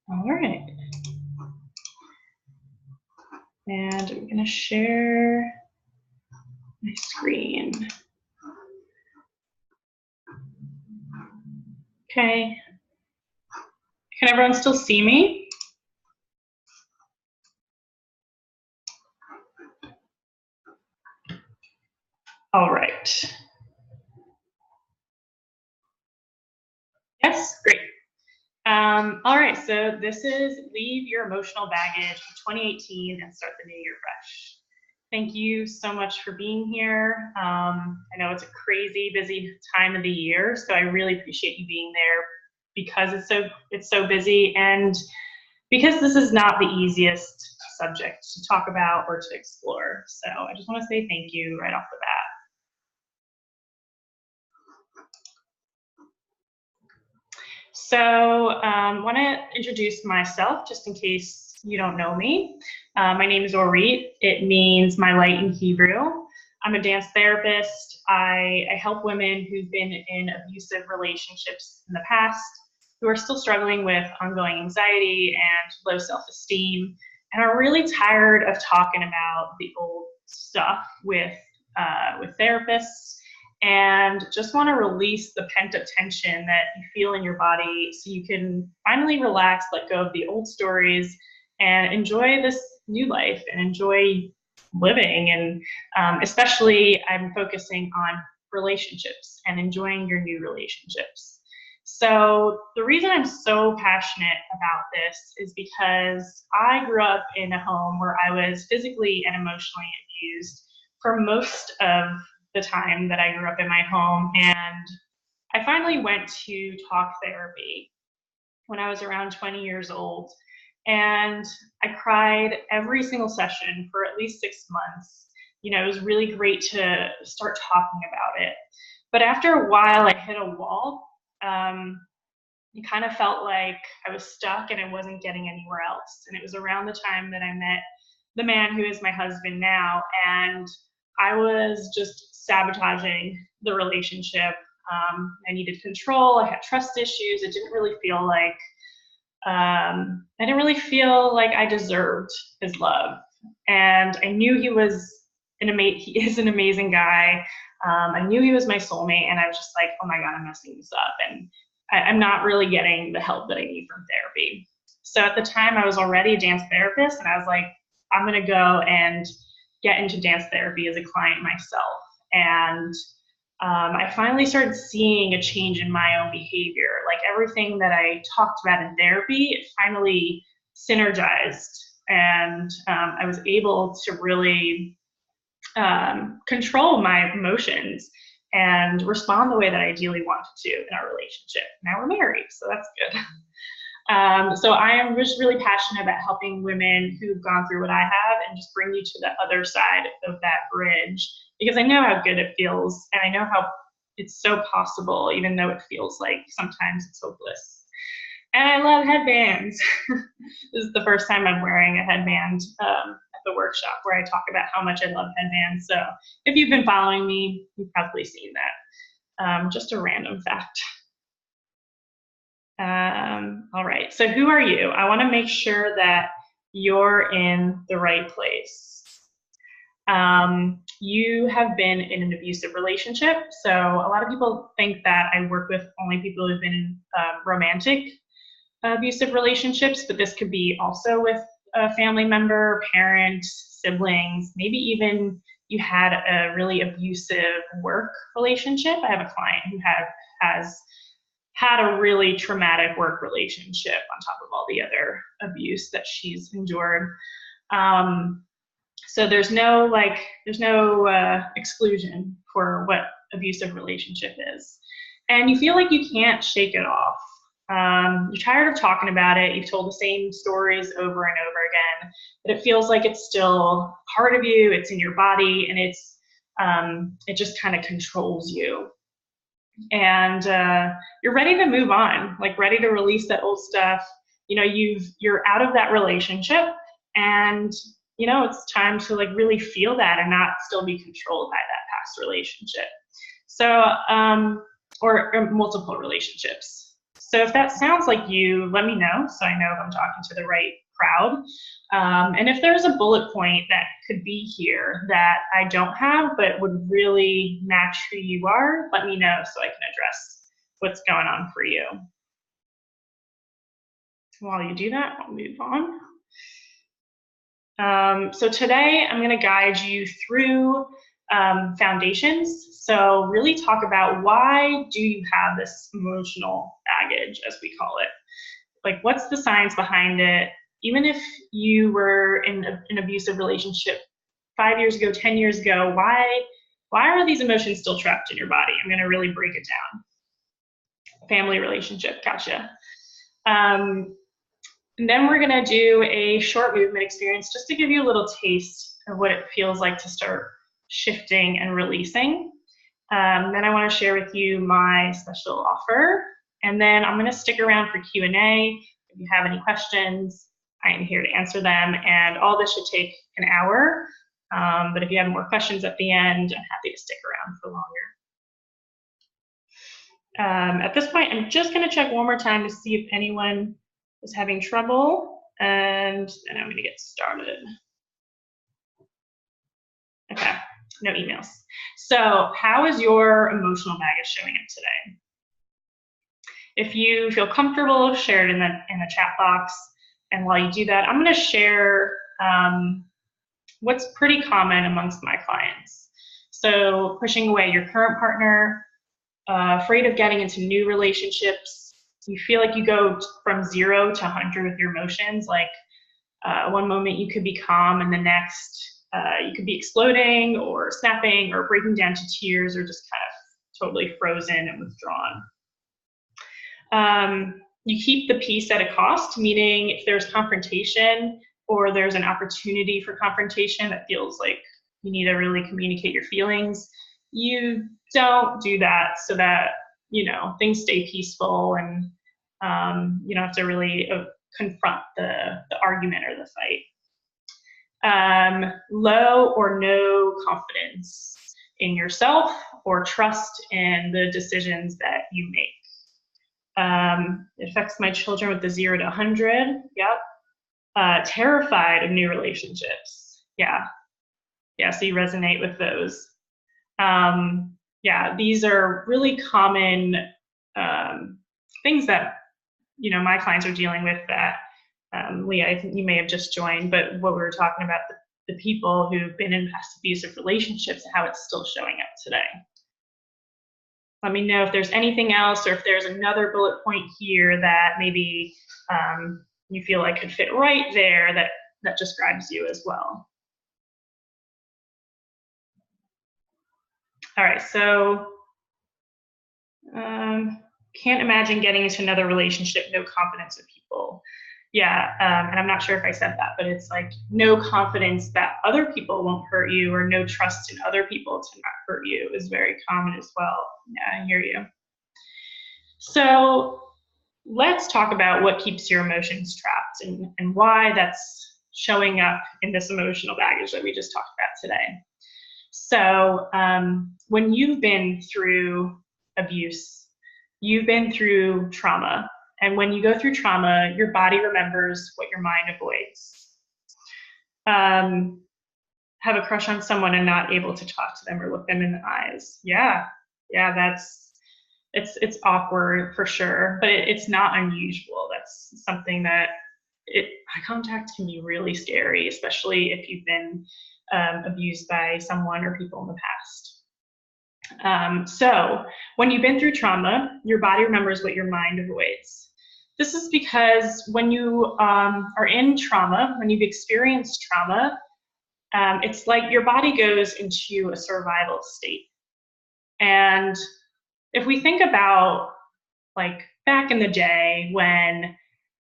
All right. And I'm going to share my screen. Okay. Can everyone still see me? All right. Yes, great. All right, so this is Leave Your Emotional Baggage in 2018 and Start the New Year Fresh. Thank you so much for being here. I know it's a crazy busy time of the year, so I really appreciate you being there because it's so busy and because this is not the easiest subject to talk about or to explore. So I just want to say thank you right off the bat. So I want to introduce myself just in case you don't know me. My name is Orit. It means my light in Hebrew. I'm a dance therapist. I help women who've been in abusive relationships in the past, who are still struggling with ongoing anxiety and low self-esteem, and are really tired of talking about the old stuff with therapists, and just want to release the pent-up tension that you feel in your body so you can finally relax, let go of the old stories, and enjoy this new life and enjoy living. And especially I'm focusing on relationships and enjoying your new relationships. So the reason I'm so passionate about this is because I grew up in a home where I was physically and emotionally abused for most of the time that I grew up in my home. And I finally went to talk therapy when I was around 20 years old. And I cried every single session for at least 6 months. You know, it was really great to start talking about it. But after a while, I hit a wall. It kind of felt like I was stuck and I wasn't getting anywhere else. And it was around the time that I met the man who is my husband now. And I was just sabotaging the relationship. I needed control. I had trust issues. It didn't really feel like I deserved his love. And I knew he is an amazing guy. I knew he was my soulmate, and I was just like, oh my God, I'm messing this up. And I'm not really getting the help that I need from therapy. So at the time, I was already a dance therapist, and I was like, I'm going to go and get into dance therapy as a client myself. And I finally started seeing a change in my own behavior. Like everything that I talked about in therapy, it finally synergized. And I was able to really control my emotions and respond the way that I ideally wanted to in our relationship. Now we're married, so that's good. So I am just really passionate about helping women who've gone through what I have and just bring you to the other side of that bridge, because I know how good it feels, and I know how it's so possible, even though it feels like sometimes it's hopeless. And I love headbands. This is the first time I'm wearing a headband at the workshop where I talk about how much I love headbands. So if you've been following me, you've probably seen that. Just a random fact. All right, so who are you? I want to make sure that you're in the right place. You have been in an abusive relationship. So a lot of people think that I work with only people who've been in romantic abusive relationships, but this could be also with a family member, parent, siblings, maybe even you had a really abusive work relationship. I have a client who has had a really traumatic work relationship on top of all the other abuse that she's endured. So there's no exclusion for what abusive relationship is. And you feel like you can't shake it off. You're tired of talking about it. You've told the same stories over and over again, but it feels like it's still part of you. It's in your body, and it just kind of controls you. And you're ready to move on, like ready to release that old stuff. You know, you're out of that relationship, and you know it's time to like really feel that and not still be controlled by that past relationship. So or multiple relationships. So if that sounds like you, let me know so I know if I'm talking to the right crowd. And if there's a bullet point that could be here that I don't have but would really match who you are, let me know so I can address what's going on for you. While you do that, I'll move on. So today I'm going to guide you through foundations. So really talk about, why do you have this emotional baggage, as we call it? Like, what's the science behind it? Even if you were in an abusive relationship 5 years ago, 10 years ago, why are these emotions still trapped in your body? I'm going to really break it down. Family relationship, gotcha. And then we're going to do a short movement experience just to give you a little taste of what it feels like to start shifting and releasing. Then I want to share with you my special offer. And then I'm going to stick around for Q&A. If you have any questions, I am here to answer them. And all this should take an hour. But if you have more questions at the end, I'm happy to stick around for longer. At this point, I'm just going to check one more time to see if anyone is having trouble, and then I'm going to get started. Okay, no emails. So how is your emotional baggage showing up today? If you feel comfortable, share it in the chat box. And while you do that, I'm going to share what's pretty common amongst my clients. So pushing away your current partner, afraid of getting into new relationships. You feel like you go from 0 to 100 with your emotions. Like one moment you could be calm, and the next you could be exploding or snapping or breaking down to tears, or just kind of totally frozen and withdrawn. You keep the peace at a cost, meaning if there's confrontation or there's an opportunity for confrontation that feels like you need to really communicate your feelings, you don't do that so that, you know, things stay peaceful and you don't have to really confront the argument or the fight. Low or no confidence in yourself or trust in the decisions that you make. It affects my children with the 0 to 100. Yep. Terrified of new relationships. Yeah, so you resonate with those. Yeah, these are really common things that, you know, my clients are dealing with that, Leah, I think you may have just joined, but what we were talking about, the people who've been in past abusive relationships, how it's still showing up today. Let me know if there's anything else, or if there's another bullet point here that maybe you feel like could fit right there that describes you as well. All right, so can't imagine getting into another relationship, no confidence in people. Yeah, and I'm not sure if I said that, but it's like no confidence that other people won't hurt you, or no trust in other people to not hurt you is very common as well. Yeah, I hear you. So let's talk about what keeps your emotions trapped and why that's showing up in this emotional baggage that we just talked about today. So when you've been through abuse, you've been through trauma. And when you go through trauma, your body remembers what your mind avoids. Have a crush on someone and not able to talk to them or look them in the eyes. Yeah, it's awkward for sure, but it's not unusual. That's something that eye contact can be really scary, especially if you've been abused by someone or people in the past. So when you've been through trauma, your body remembers what your mind avoids. This is because when you are in trauma, when you've experienced trauma, it's like your body goes into a survival state. And if we think about like back in the day when,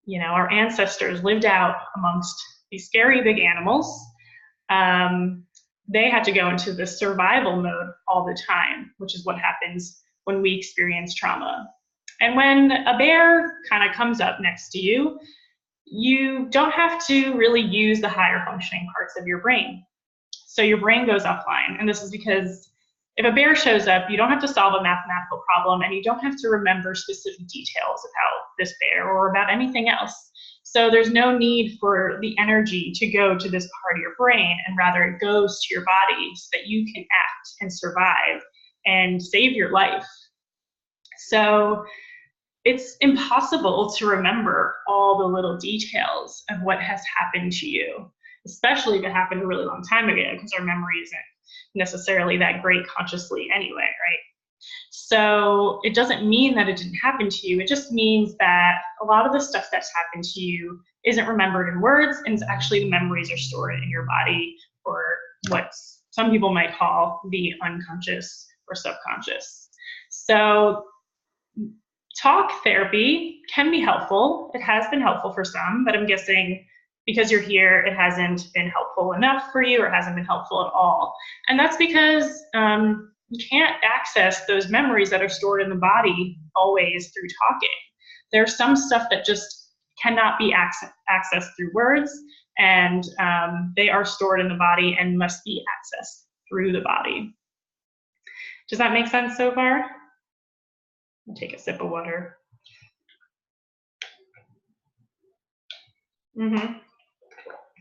you know, our ancestors lived out amongst these scary big animals, they had to go into the survival mode all the time, which is what happens when we experience trauma. And when a bear kind of comes up next to you, you don't have to really use the higher functioning parts of your brain. So your brain goes offline, and this is because if a bear shows up, you don't have to solve a mathematical problem, and you don't have to remember specific details about this bear or about anything else. So there's no need for the energy to go to this part of your brain, and rather it goes to your body so that you can act and survive and save your life. So it's impossible to remember all the little details of what has happened to you, especially if it happened a really long time ago, because our memory isn't necessarily that great consciously anyway, right? So it doesn't mean that it didn't happen to you. It just means that a lot of the stuff that's happened to you isn't remembered in words, and actually the memories are stored in your body, or what some people might call the unconscious or subconscious. So talk therapy can be helpful. It has been helpful for some, but I'm guessing because you're here, it hasn't been helpful enough for you, or hasn't been helpful at all. And that's because you can't access those memories that are stored in the body always through talking. There's some stuff that just cannot be accessed through words, and they are stored in the body and must be accessed through the body. Does that make sense so far? I'll take a sip of water.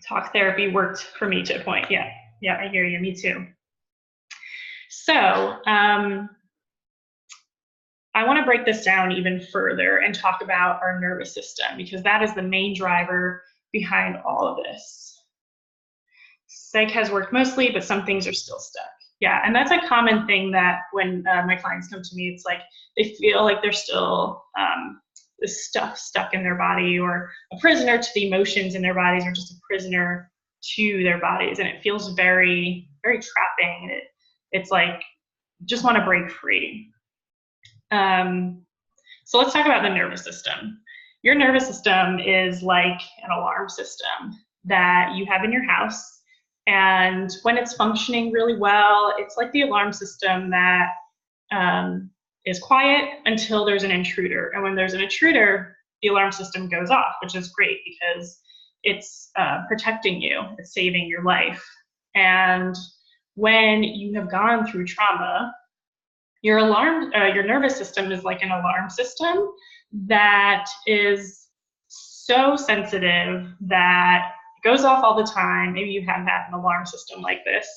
Talk therapy worked for me to a point. Yeah, I hear you. Me too. So I want to break this down even further and talk about our nervous system, because that is the main driver behind all of this. Psych has worked mostly, but some things are still stuck. Yeah, and that's a common thing that when my clients come to me, it's like they feel like they're still this stuff stuck in their body, or a prisoner to the emotions in their bodies, or just a prisoner to their bodies. And it feels very, very trapping. It's like, just want to break free. So let's talk about the nervous system. Your nervous system is like an alarm system that you have in your house. And when it's functioning really well, it's like the alarm system that is quiet until there's an intruder. And when there's an intruder, the alarm system goes off, which is great because it's protecting you, it's saving your life. And when you have gone through trauma, your nervous system is like an alarm system that is so sensitive that it goes off all the time. Maybe you have had an alarm system like this.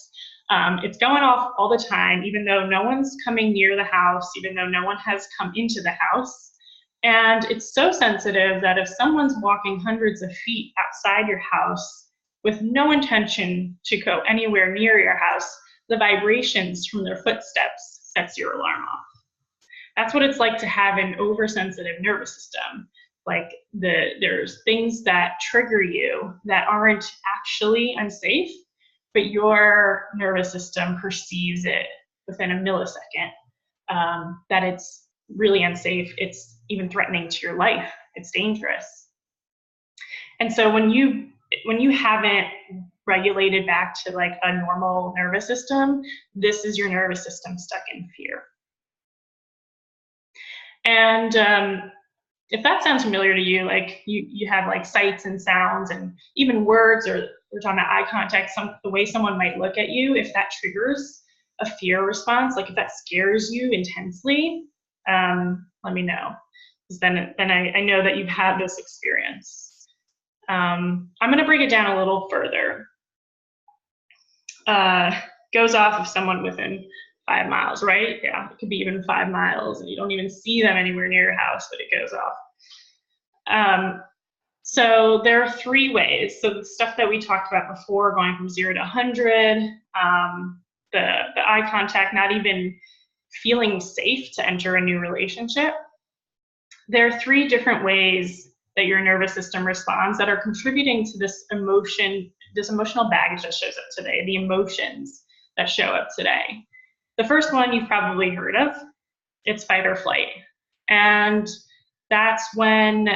It's going off all the time, even though no one's coming near the house, even though no one has come into the house. And it's so sensitive that if someone's walking hundreds of feet outside your house with no intention to go anywhere near your house, the vibrations from their footsteps sets your alarm off. That's what it's like to have an oversensitive nervous system. Like there's things that trigger you that aren't actually unsafe, but your nervous system perceives it within a millisecond, that it's really unsafe. It's even threatening to your life. It's dangerous. And so when you haven't regulated back to like a normal nervous system, this is your nervous system stuck in fear. And if that sounds familiar to you, like you have like sights and sounds and even words, or we're talking about eye contact, the way someone might look at you, if that triggers a fear response, like if that scares you intensely, let me know. Because then I know that you've had this experience. I'm gonna break it down a little further. Goes off of someone within 5 miles, right? Yeah, it could be even 5 miles and you don't even see them anywhere near your house, but it goes off. So there are 3 ways. So the stuff that we talked about before, going from 0 to 100, the eye contact, not even feeling safe to enter a new relationship. There are 3 different ways that your nervous system responds that are contributing to this emotional baggage that shows up today, the emotions that show up today. The first one you've probably heard of, it's fight or flight. And that's when,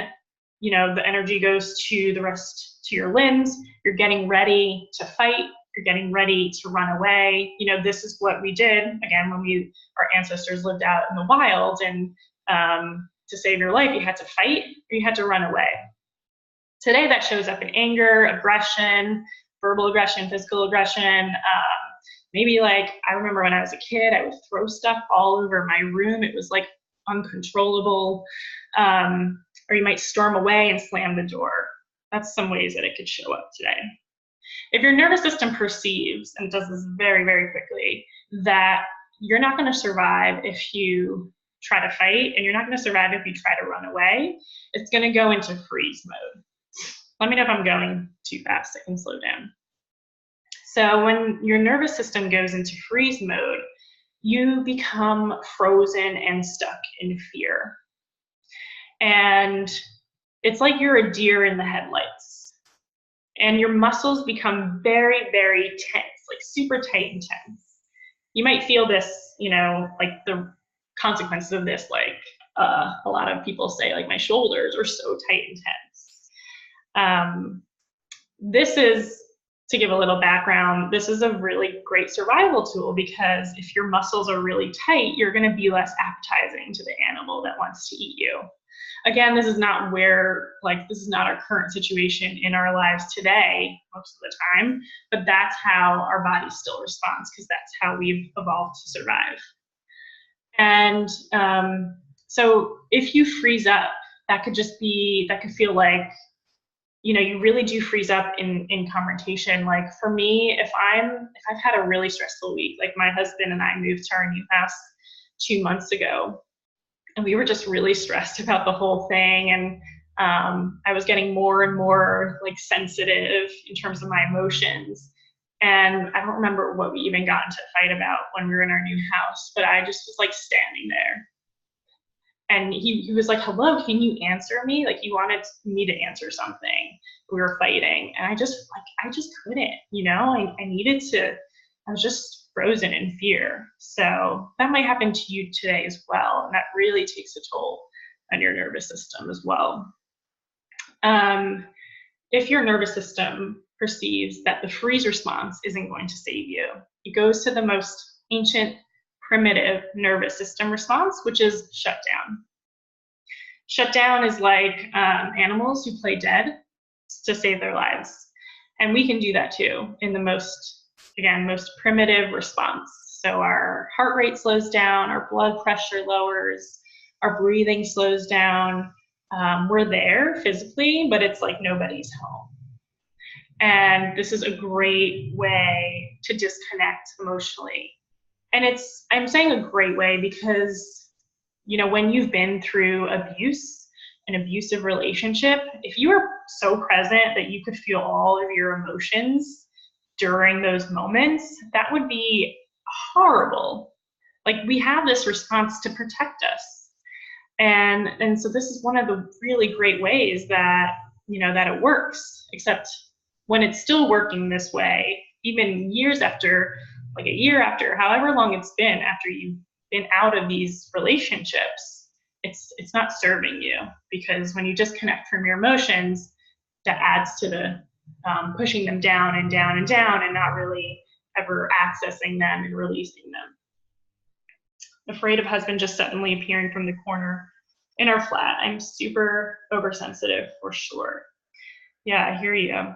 the energy goes to the rest, to your limbs. You're getting ready to fight. You're getting ready to run away. This is what we did, again, when our ancestors lived out in the wild, and to save your life, you had to fight or you had to run away. Today, that shows up in anger, aggression, verbal aggression, physical aggression, Maybe like, I remember when I was a kid, I would throw stuff all over my room. It was like uncontrollable. Or you might storm away and slam the door. That's some ways that it could show up today. If your nervous system perceives, and does this very, very quickly, that you're not going to survive if you try to fight, and you're not going to survive if you try to run away, it's going to go into freeze mode. Let me know if I'm going too fast. I can slow down. So when your nervous system goes into freeze mode, you become frozen and stuck in fear. And it's like you're a deer in the headlights. And your muscles become very, very tense, like super tight and tense. You might feel this, you know, like the consequences of this, like a lot of people say, like my shoulders are so tight and tense. This is, to give a little background, this is a really great survival tool, because if your muscles are really tight, you're going to be less appetizing to the animal that wants to eat you. Again, this is not where, like, this is not our current situation in our lives today, most of the time, but that's how our body still responds, because that's how we've evolved to survive. And so if you freeze up, that could feel like, you know, you really do freeze up in confrontation. Like for me, if I've had a really stressful week, like my husband and I moved to our new house 2 months ago, and we were just really stressed about the whole thing. And I was getting more and more like sensitive in terms of my emotions. And I don't remember what we even got into a fight about when we were in our new house, but I just was like standing there. And he was like, hello, can you answer me? Like, he wanted me to answer something. We were fighting. And I just couldn't, you know, I was just frozen in fear. So that might happen to you today as well. And that really takes a toll on your nervous system as well. If your nervous system perceives that the freeze response isn't going to save you, it goes to the most ancient, primitive nervous system response, which is shutdown. Shutdown is like animals who play dead to save their lives. And we can do that too in the most primitive response. So our heart rate slows down, our blood pressure lowers, our breathing slows down. We're there physically, but it's like nobody's home. And this is a great way to disconnect emotionally. And I'm saying a great way because, you know, when you've been through abuse, an abusive relationship, if you are so present that you could feel all of your emotions during those moments, that would be horrible. Like, we have this response to protect us. And so this is one of the really great ways that, you know, that it works, except when it's still working this way, even years after, like a year after, however long it's been after you've been out of these relationships, it's not serving you, because when you disconnect from your emotions, that adds to the pushing them down and down and down, and not really ever accessing them and releasing them. Afraid of husband just suddenly appearing from the corner in our flat. I'm super oversensitive for sure. Yeah, I hear you.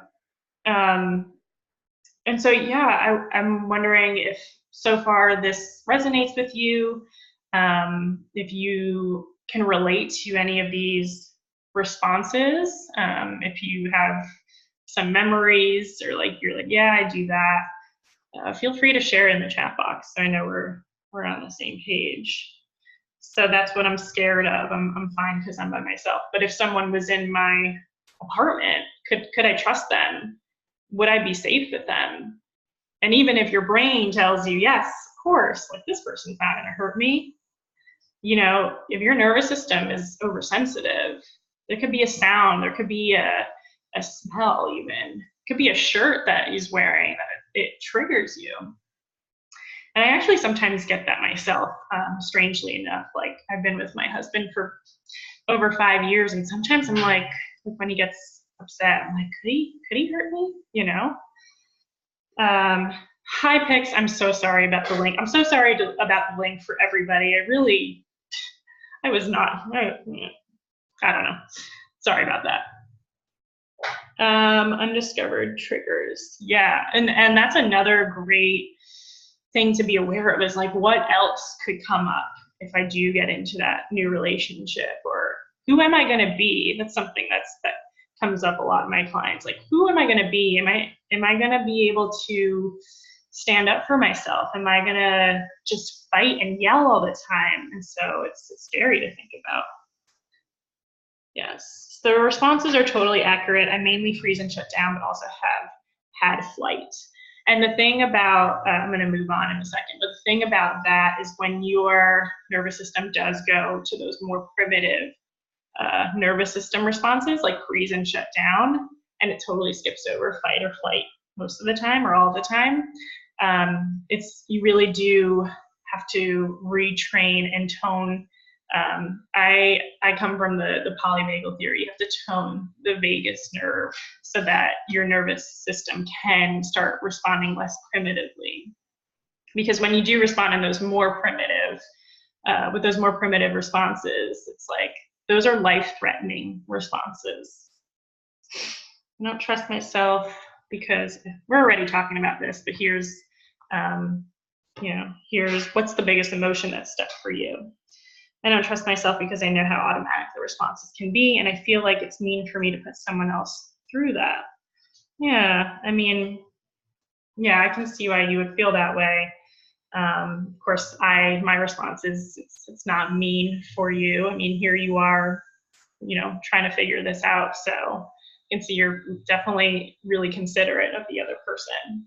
And so, yeah, I'm wondering if so far this resonates with you, if you can relate to any of these responses, if you have some memories, or like you're like, yeah, I do that. Feel free to share in the chat box so I know we're on the same page. So that's what I'm scared of. I'm fine because I'm by myself. But if someone was in my apartment, could I trust them? Would I be safe with them? And even if your brain tells you, yes, of course, like this person's not gonna hurt me, you know, if your nervous system is oversensitive, there could be a sound, there could be a smell even, it could be a shirt that he's wearing that it triggers you. And I actually sometimes get that myself, strangely enough. Like, I've been with my husband for over 5 years, and sometimes I'm like when he gets upset, I'm like, could he hurt me? You know? Hi, Pix. I'm so sorry about the link. I'm so sorry about the link for everybody. I was not, I don't know. Sorry about that. Undiscovered triggers. Yeah, and that's another great thing to be aware of is like, what else could come up if I do get into that new relationship, or who am I going to be? That's something that comes up a lot in my clients. Like, who am I going to be? Am I going to be able to stand up for myself? Am I going to just fight and yell all the time? And so it's scary to think about. Yes, the responses are totally accurate. I mainly freeze and shut down, but also have had flight. And the thing about, I'm going to move on in a second, but the thing about that is when your nervous system does go to those more primitive nervous system responses, like freeze and shut down, and it totally skips over fight or flight most of the time or all the time, you really do have to retrain and tone. I come from the polyvagal theory. You have to tone the vagus nerve so that your nervous system can start responding less primitively. Because when you do respond in those more primitive, with those more primitive responses, it's like, those are life-threatening responses. I don't trust myself because we're already talking about this, but here's what's the biggest emotion that's stuck for you. I don't trust myself because I know how automatic the responses can be, and I feel like it's mean for me to put someone else through that. Yeah, I mean, yeah, I can see why you would feel that way. Of course, my response is it's not mean for you. I mean, here you are, trying to figure this out. So you can see you're definitely really considerate of the other person.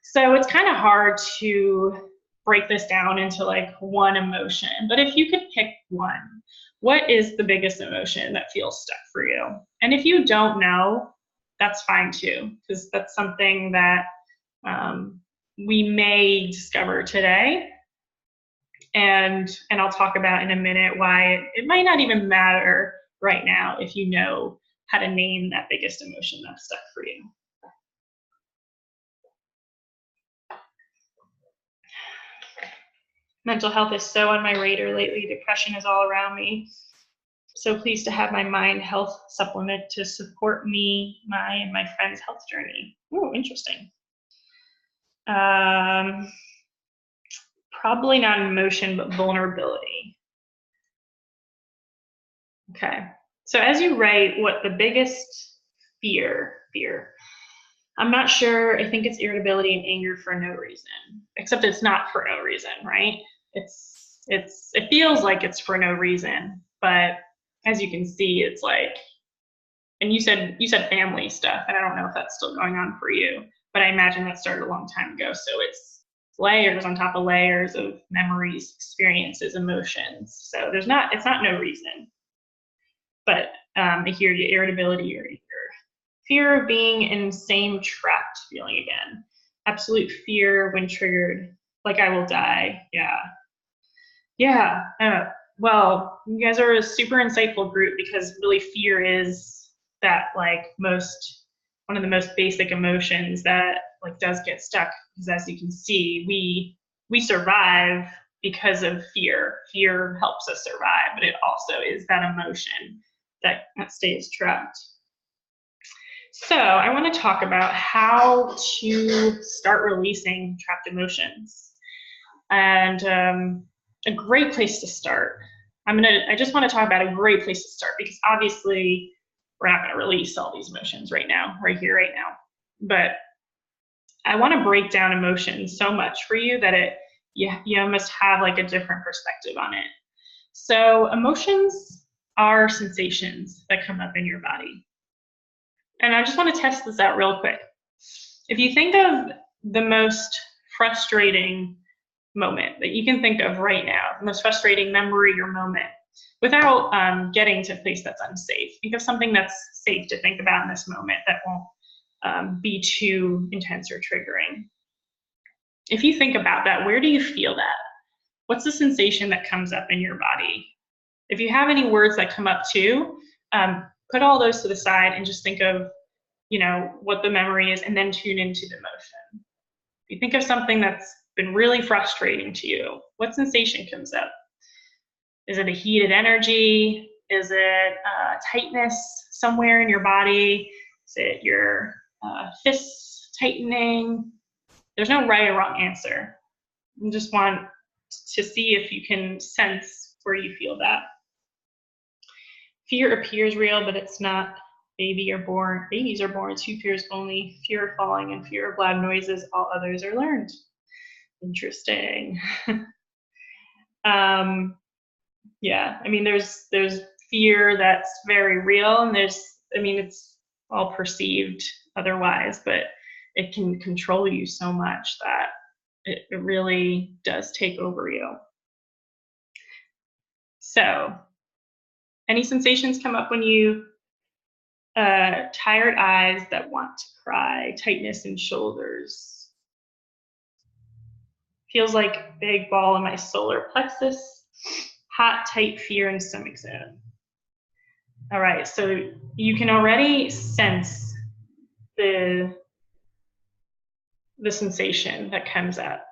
So it's kind of hard to break this down into like one emotion, but if you could pick one, what is the biggest emotion that feels stuck for you? And if you don't know, that's fine too, because that's something that we may discover today. And I'll talk about in a minute why it might not even matter right now if you know how to name that biggest emotion that's stuck for you. Mental health is so on my radar lately. Depression is all around me. So pleased to have my mind health supplement to support me, and my friend's health journey. Oh, interesting. Probably not emotion, but vulnerability. Okay. So as you write, what the biggest fear, I'm not sure. I think it's irritability and anger for no reason, except it's not for no reason, right? It feels like it's for no reason, but as you can see, it's like, and you said family stuff, and I don't know if that's still going on for you, but I imagine that started a long time ago. So it's layers on top of layers of memories, experiences, emotions. So it's not no reason. But I hear you, irritability or fear of being in same trapped feeling again. Absolute fear when triggered, like I will die. Yeah. Well, you guys are a super insightful group, because really fear is that like one of the most basic emotions that like does get stuck, because as you can see, we survive because of fear. Fear helps us survive, but it also is that emotion that stays trapped. So I want to talk about how to start releasing trapped emotions. And a great place to start. I just want to talk about a great place to start, because obviously we're not going to release all these emotions right now, right here, right now. But I want to break down emotions so much for you that you must have like a different perspective on it. So emotions are sensations that come up in your body. And I just want to test this out real quick. If you think of the most frustrating moment that you can think of right now, the most frustrating memory or moment, without getting to a place that's unsafe, think of something that's safe to think about in this moment that won't be too intense or triggering. If you think about that, where do you feel that? What's the sensation that comes up in your body? If you have any words that come up too, put all those to the side and just think of, what the memory is, and then tune into the emotion. If you think of something that's been really frustrating to you, what sensation comes up? Is it a heated energy? Is it tightness somewhere in your body? Is it your fists tightening? There's no right or wrong answer. You just want to see if you can sense where you feel that. Fear appears real, but it's not. Babies are born two fears only: fear of falling and fear of loud noises. All others are learned. Interesting. Yeah, I mean, there's fear that's very real, and it's all perceived otherwise, but it can control you so much that it really does take over you. So, any sensations come up when you tired eyes that want to cry, tightness in shoulders? Feels like a big ball in my solar plexus, hot, tight fear in stomach zone. All right, so you can already sense the sensation that comes up.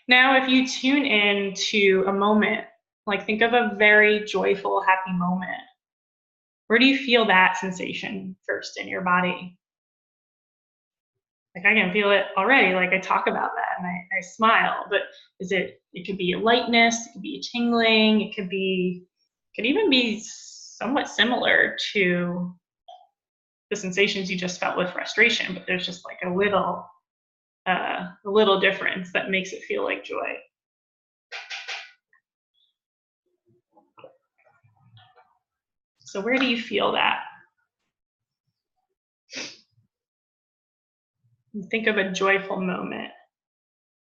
Now, if you tune in to a moment, like think of a very joyful, happy moment, where do you feel that sensation first in your body? Like I can feel it already, like I talk about that and I smile, but it could be a lightness, it could be a tingling, it could even be somewhat similar to the sensations you just felt with frustration, but there's just like a little difference that makes it feel like joy. So where do you feel that? Think of a joyful moment.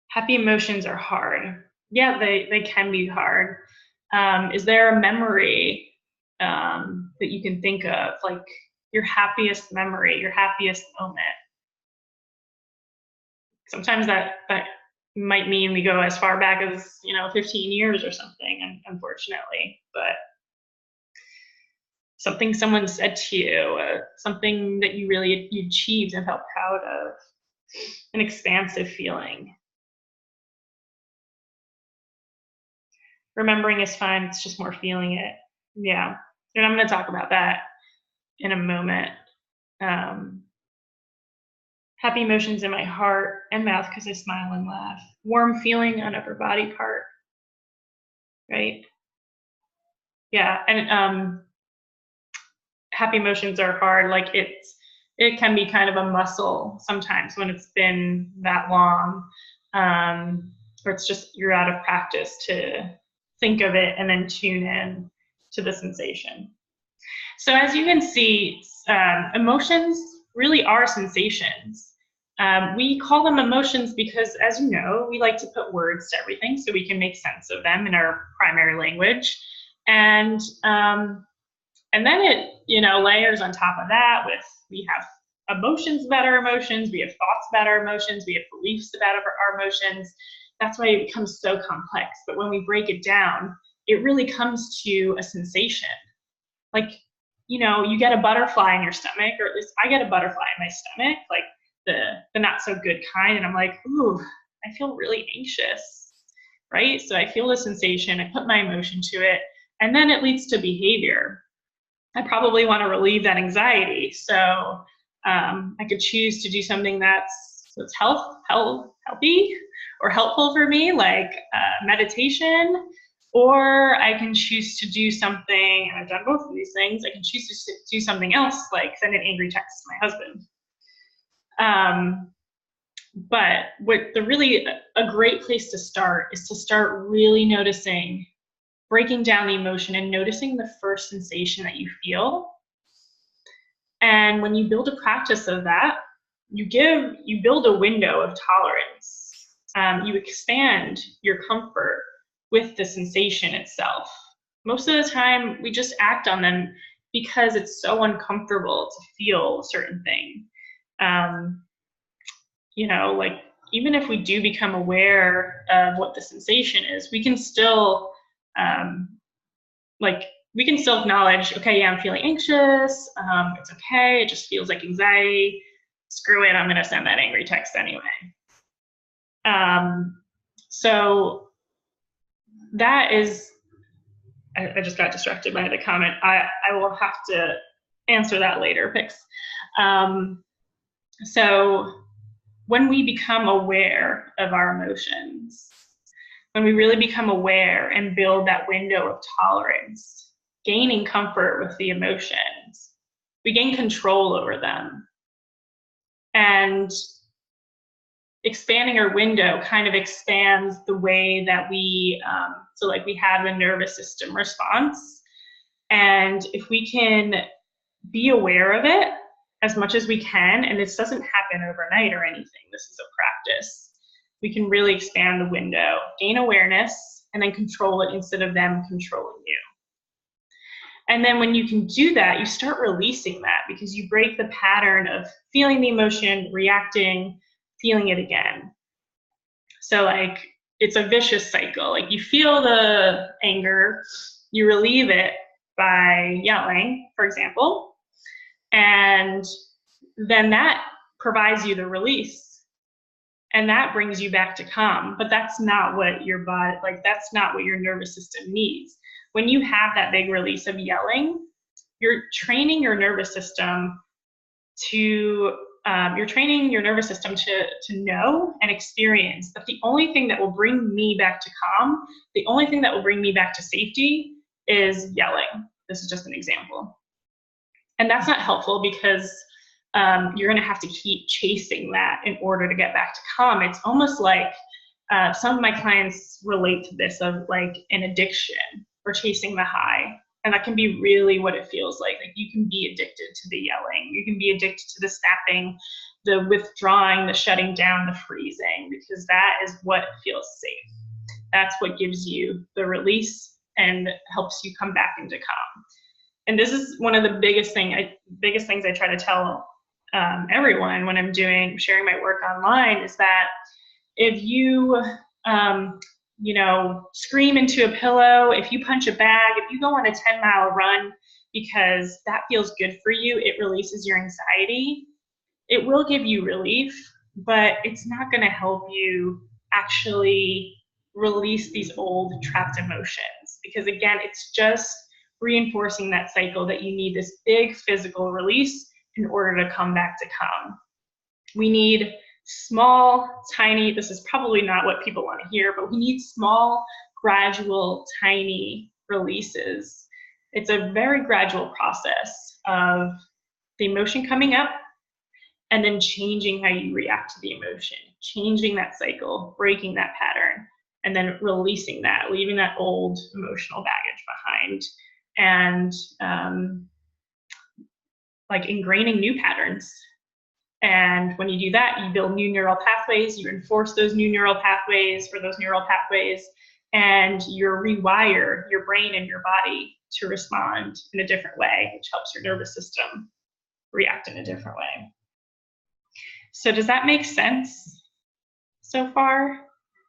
Happy emotions are hard. Yeah, they can be hard. Is there a memory that you can think of, like your happiest memory, your happiest moment? Sometimes that might mean we go as far back as 15 years or something, unfortunately, but something someone said to you, something that you achieved and felt proud of, an expansive feeling. Remembering is fine, it's just more feeling it. Yeah, and I'm going to talk about that in a moment. Happy emotions in my heart and mouth because I smile and laugh. Warm feeling on upper body part, right? Yeah, and happy emotions are hard. Like it can be kind of a muscle sometimes when it's been that long, or it's just you're out of practice to think of it and then tune in to the sensation. So as you can see, emotions really are sensations. We call them emotions because, as you know, we like to put words to everything so we can make sense of them in our primary language. And then it, layers on top of that we have emotions about our emotions, we have thoughts about our emotions, we have beliefs about our emotions. That's why it becomes so complex. But when we break it down, it really comes to a sensation. Like, you get a butterfly in your stomach, or at least I get a butterfly in my stomach, like the not so good kind, and I'm like, ooh, I feel really anxious, right? So I feel the sensation, I put my emotion to it, and then it leads to behavior. I probably want to relieve that anxiety. So I could choose to do something that's healthy or helpful for me, like meditation, or I can choose to do something, and I've done both of these things, I can choose to do something else, like send an angry text to my husband. But a great place to start is to start really noticing, breaking down the emotion and noticing the first sensation that you feel. And when you build a practice of that, you build a window of tolerance. You expand your comfort with the sensation itself. Most of the time, we just act on them because it's so uncomfortable to feel a certain thing. Like even if we do become aware of what the sensation is, we can still acknowledge, okay, yeah, I'm feeling anxious. It's okay. It just feels like anxiety. Screw it. I'm going to send that angry text anyway. So that is, I just got distracted by the comment. I will have to answer that later, Pix. So when we become aware of our emotions, when we really become aware and build that window of tolerance, gaining comfort with the emotions, we gain control over them. And expanding our window kind of expands the way that we, so like we have a nervous system response. And if we can be aware of it as much as we can, and this doesn't happen overnight or anything, this is a practice, we can really expand the window, gain awareness, and then control it instead of them controlling you. And then when you can do that, you start releasing that because you break the pattern of feeling the emotion, reacting, feeling it again. So like it's a vicious cycle. Like you feel the anger, you relieve it by yelling, for example, and then that provides you the release. And that brings you back to calm, but that's not what your body, like that's not what your nervous system needs. When you have that big release of yelling, you're training your nervous system to know and experience that the only thing that will bring me back to calm, the only thing that will bring me back to safety is yelling. This is just an example. And that's not helpful because you're going to have to keep chasing that in order to get back to calm. It's almost like some of my clients relate to this of like an addiction or chasing the high. And that can be really what it feels like. Like you can be addicted to the yelling. You can be addicted to the snapping, the withdrawing, the shutting down, the freezing, because that is what feels safe. That's what gives you the release and helps you come back into calm. And this is one of the biggest things I try to tell everyone when I'm sharing my work online is that if you, scream into a pillow, if you punch a bag, if you go on a 10-mile run because that feels good for you, it releases your anxiety, it will give you relief, but it's not going to help you actually release these old trapped emotions. Because again, it's just reinforcing that cycle that you need this big physical release in order to come back to calm. We need small, tiny, this is probably not what people want to hear, but we need small, gradual, tiny releases. It's a very gradual process of the emotion coming up and then changing how you react to the emotion, changing that cycle, breaking that pattern, and then releasing that, leaving that old emotional baggage behind, and like ingraining new patterns. And when you do that, you build new neural pathways, you enforce those new neural pathways or those neural pathways, and you rewire your brain and your body to respond in a different way, which helps your nervous system react in a different way. So does that make sense so far?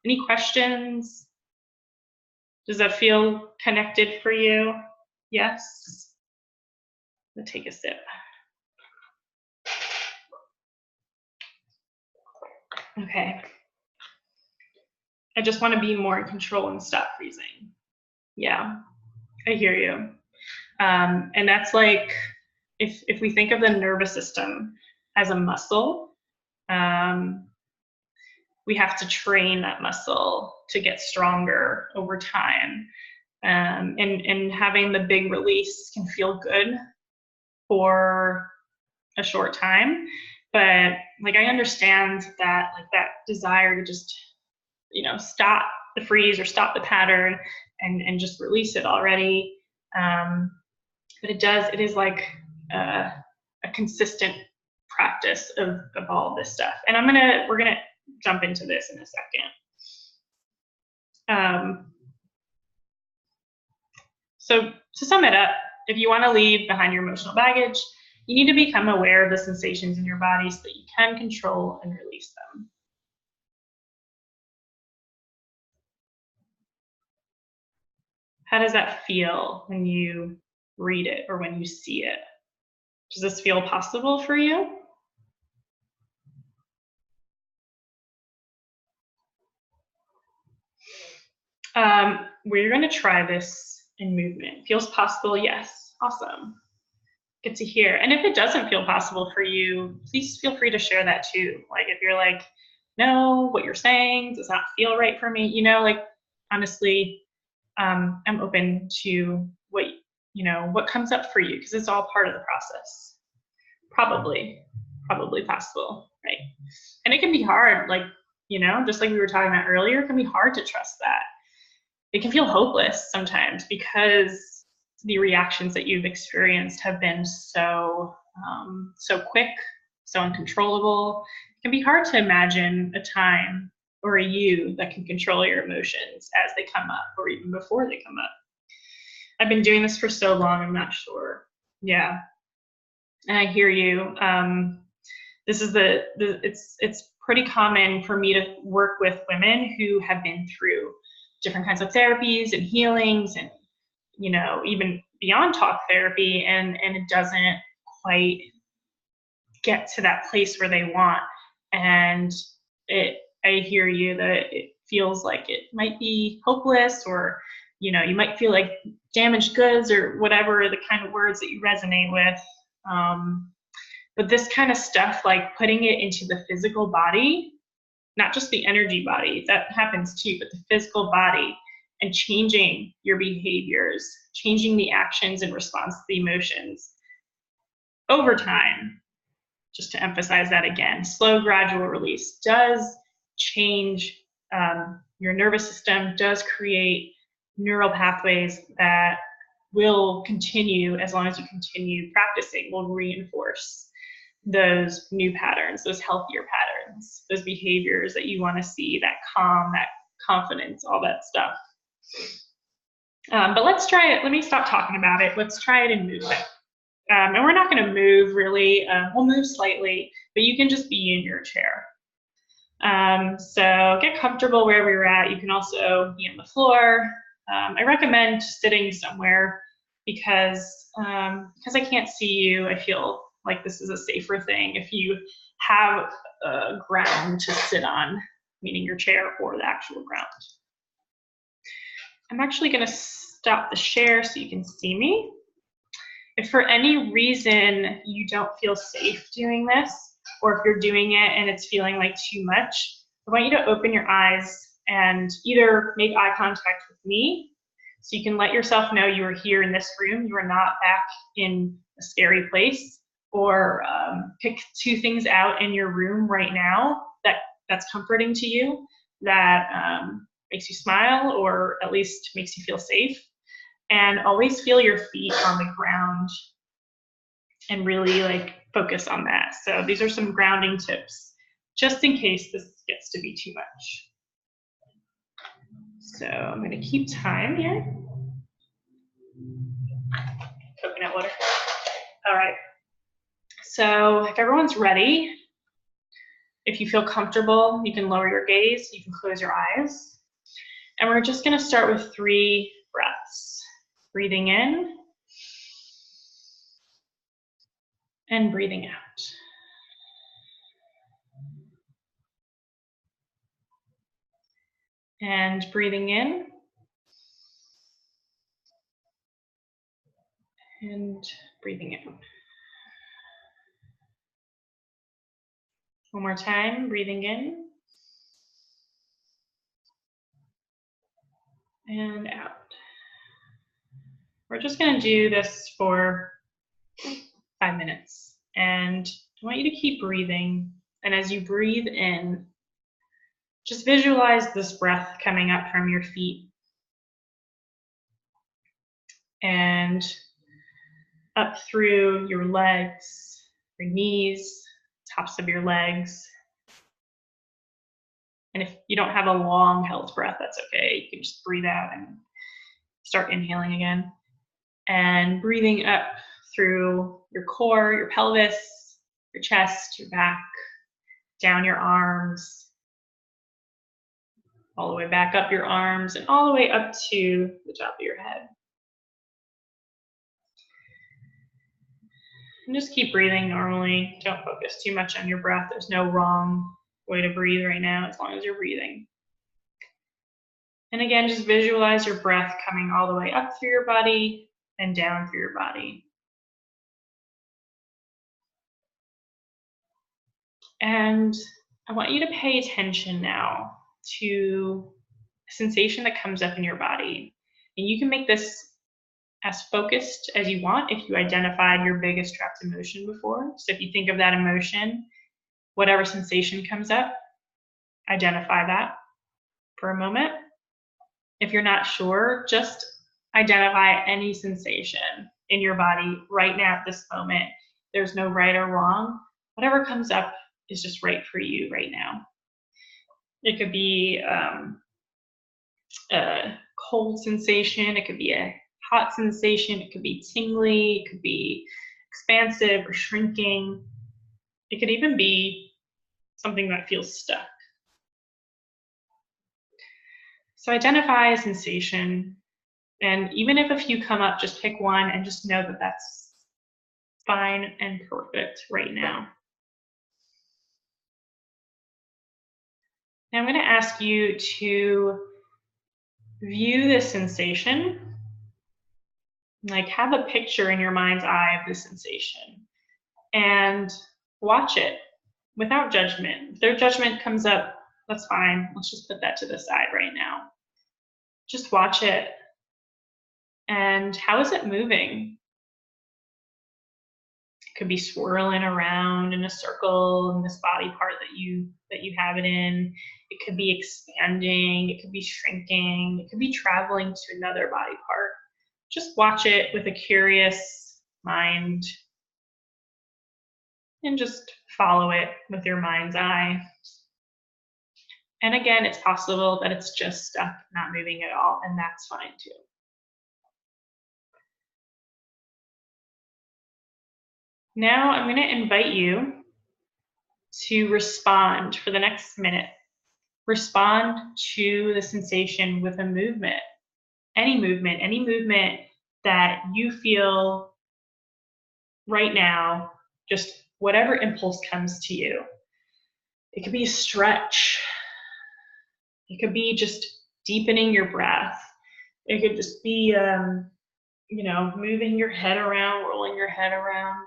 Any questions? Does that feel connected for you? Yes? I'm gonna take a sip. Okay. I just want to be more in control and stop freezing. Yeah, I hear you. And that's like, if we think of the nervous system as a muscle, we have to train that muscle to get stronger over time. And having the big release can feel good for a short time, but like I understand that, like that desire to just, stop the freeze or stop the pattern and just release it already. But it is like a consistent practice of all of this stuff. And we're gonna jump into this in a second. So to sum it up, if you want to leave behind your emotional baggage, you need to become aware of the sensations in your body so that you can control and release them. How does that feel when you read it or when you see it? Does this feel possible for you? We're going to try this in movement. Feels possible? Yes. Awesome. Good to hear. And if it doesn't feel possible for you, please feel free to share that too. Like if you're like, no, what you're saying does not feel right for me, you know, like honestly, I'm open to what, you know, what comes up for you because it's all part of the process. Probably possible, right? And it can be hard, like, you know, just like we were talking about earlier, it can be hard to trust that. It can feel hopeless sometimes because the reactions that you've experienced have been so quick, so uncontrollable. It can be hard to imagine a time or a you that can control your emotions as they come up or even before they come up. I've been doing this for so long, I'm not sure. Yeah, and I hear you. This is it's pretty common for me to work with women who have been through different kinds of therapies and healings and, you know, even beyond talk therapy, and it doesn't quite get to that place where they want. And I hear you that it feels like it might be hopeless, or, you know, you might feel like damaged goods or whatever the kind of words that you resonate with. But this kind of stuff, like putting it into the physical body, not just the energy body, that happens too, but the physical body, and changing your behaviors, changing the actions in response to the emotions over time, just to emphasize that again, slow, gradual release does change your nervous system, does create neural pathways that will continue, as long as you continue practicing, will reinforce those new patterns, those healthier patterns, those behaviors that you want to see, that calm, that confidence, all that stuff. But let's try it. Let me stop talking about it. Let's try it and move it. And we're not going to move really. We'll move slightly, but you can just be in your chair. So get comfortable wherever you're at. You can also be on the floor. I recommend sitting somewhere because I can't see you. I feel like this is a safer thing if you have a ground to sit on, meaning your chair or the actual ground. I'm actually going to stop the share so you can see me. If for any reason you don't feel safe doing this, or if you're doing it and it's feeling like too much, I want you to open your eyes and either make eye contact with me so you can let yourself know you are here in this room, you are not back in a scary place, or pick two things out in your room right now that's comforting to you, that makes you smile or at least makes you feel safe. And always feel your feet on the ground and really like focus on that. So these are some grounding tips just in case this gets to be too much. So I'm going to keep time here. Coconut water. All right. So if everyone's ready, if you feel comfortable, you can lower your gaze, you can close your eyes. And we're just going to start with 3 breaths. Breathing in and breathing out. And breathing in and breathing out. One more time, breathing in and out. We're just going to do this for 5 minutes, and I want you to keep breathing. And as you breathe in, just visualize this breath coming up from your feet and up through your legs, your knees, tops of your legs. And if you don't have a long held breath, that's okay. You can just breathe out and start inhaling again. And breathing up through your core, your pelvis, your chest, your back, down your arms, all the way back up your arms, and all the way up to the top of your head. And just keep breathing normally. Don't focus too much on your breath. There's no wrong way to breathe right now, as long as you're breathing. And again, just visualize your breath coming all the way up through your body and down through your body. And I want you to pay attention now to a sensation that comes up in your body. And you can make this as focused as you want if you identified your biggest trapped emotion before. So if you think of that emotion, whatever sensation comes up, identify that for a moment. If you're not sure, just identify any sensation in your body right now at this moment. There's no right or wrong. Whatever comes up is just right for you right now. It could be a cold sensation, it could be a hot sensation, it could be tingly, it could be expansive or shrinking. It could even be something that feels stuck. So identify a sensation, and even if a few come up, just pick one and just know that that's fine and perfect right now. Now I'm going to ask you to view this sensation, like have a picture in your mind's eye of the sensation, and watch it without judgment. If their judgment comes up, that's fine. Let's just put that to the side right now. Just watch it. And how is it moving? It could be swirling around in a circle in this body part that you have it in. It could be expanding, it could be shrinking, it could be traveling to another body part. Just watch it with a curious mind and just follow it with your mind's eye. And again, it's possible that it's just stuck, not moving at all, and that's fine too. Now I'm going to invite you to respond for the next minute. Respond to the sensation with a movement, any movement that you feel right now, just whatever impulse comes to you. It could be a stretch. It could be just deepening your breath. It could just be, moving your head around, rolling your head around.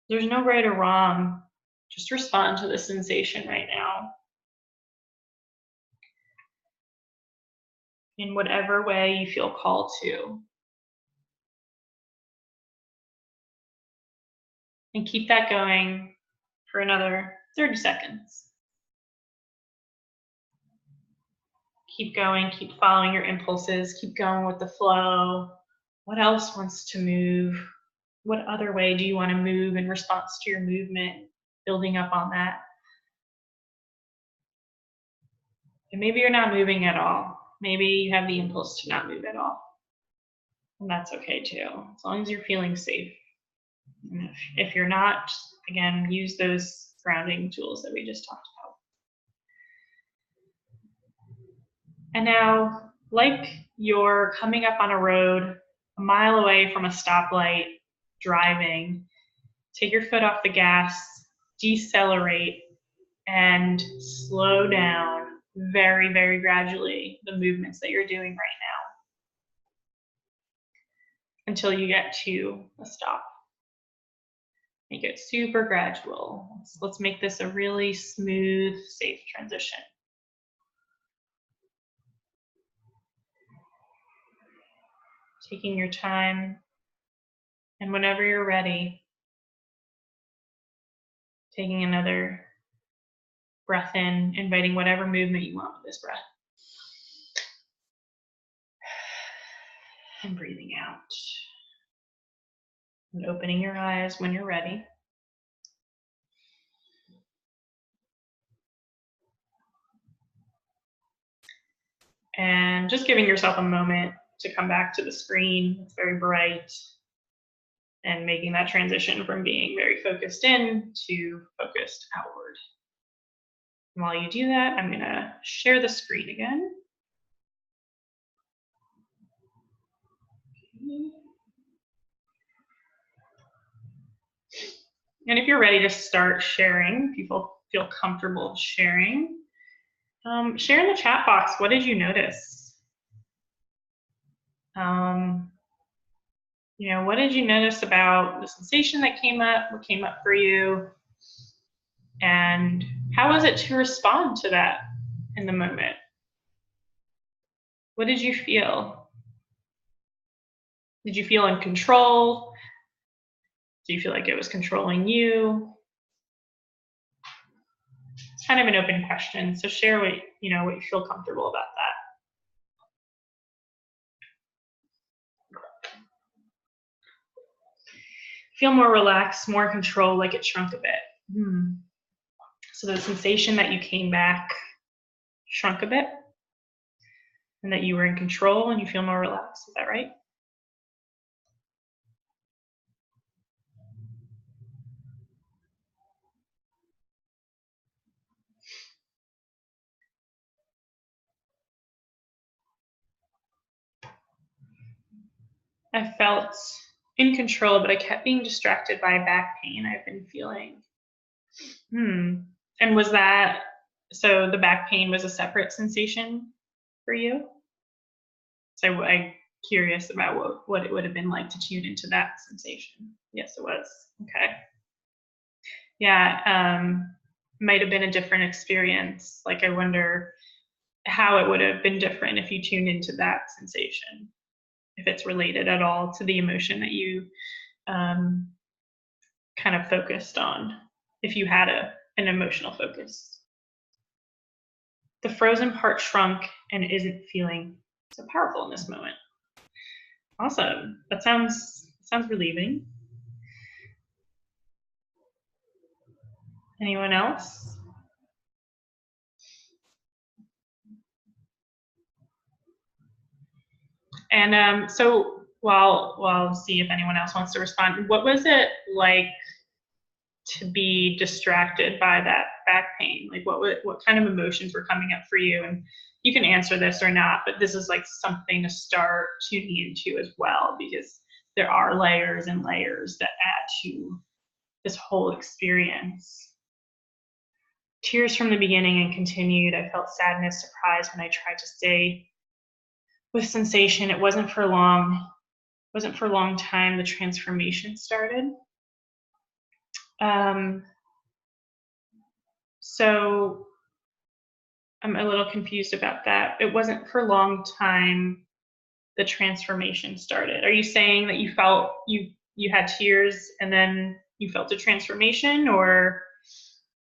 There's no right or wrong. Just respond to the sensation right now in whatever way you feel called to. And keep that going for another 30 seconds. Keep going, keep following your impulses, keep going with the flow. What else wants to move? What other way do you want to move in response to your movement? Building up on that. And maybe you're not moving at all. Maybe you have the impulse to not move at all. And that's okay too, as long as you're feeling safe. And if you're not, again, use those grounding tools that we just talked about. And now, like you're coming up on a road a mile away from a stoplight, driving, take your foot off the gas, decelerate, and slow down very, very gradually the movements that you're doing right now until you get to a stop. Make it super gradual. Let's make this a really smooth, safe transition. Taking your time, and whenever you're ready, taking another breath in, inviting whatever movement you want with this breath. And breathing out. And opening your eyes when you're ready. And just giving yourself a moment to come back to the screen. It's very bright. And making that transition from being very focused in to focused outward. And while you do that, I'm going to share the screen again. And if you're ready to start sharing, people feel comfortable sharing, share in the chat box. What did you notice? What did you notice about the sensation that came up? What came up for you? And how was it to respond to that in the moment? What did you feel? Did you feel in control? Do you feel like it was controlling you? It's kind of an open question. So share what you feel comfortable about that. Feel more relaxed, more in control, like it shrunk a bit. So the sensation that you came back shrunk a bit, and that you were in control and you feel more relaxed. Is that right? I felt in control, but I kept being distracted by back pain I've been feeling. And was that, so the back pain was a separate sensation for you? So I'm curious about what it would have been like to tune into that sensation. Yes, it was. Okay. Yeah, might have been a different experience. Like, I wonder how it would have been different if you tuned into that sensation, if it's related at all to the emotion that you kind of focused on, if you had an emotional focus. The frozen part shrunk and isn't feeling so powerful in this moment. Awesome. That sounds relieving. Anyone else? And so while I'll see if anyone else wants to respond, what was it like to be distracted by that back pain? Like, what kind of emotions were coming up for you? And you can answer this or not, but this is like something to start tuning into as well, because there are layers and layers that add to this whole experience. Tears from the beginning and continued. I felt sadness, surprise when I tried to stay with sensation. It wasn't for long. It wasn't for a long time the transformation started. So I'm a little confused about that. It wasn't for a long time the transformation started. Are you saying that you felt you had tears and then you felt a transformation, or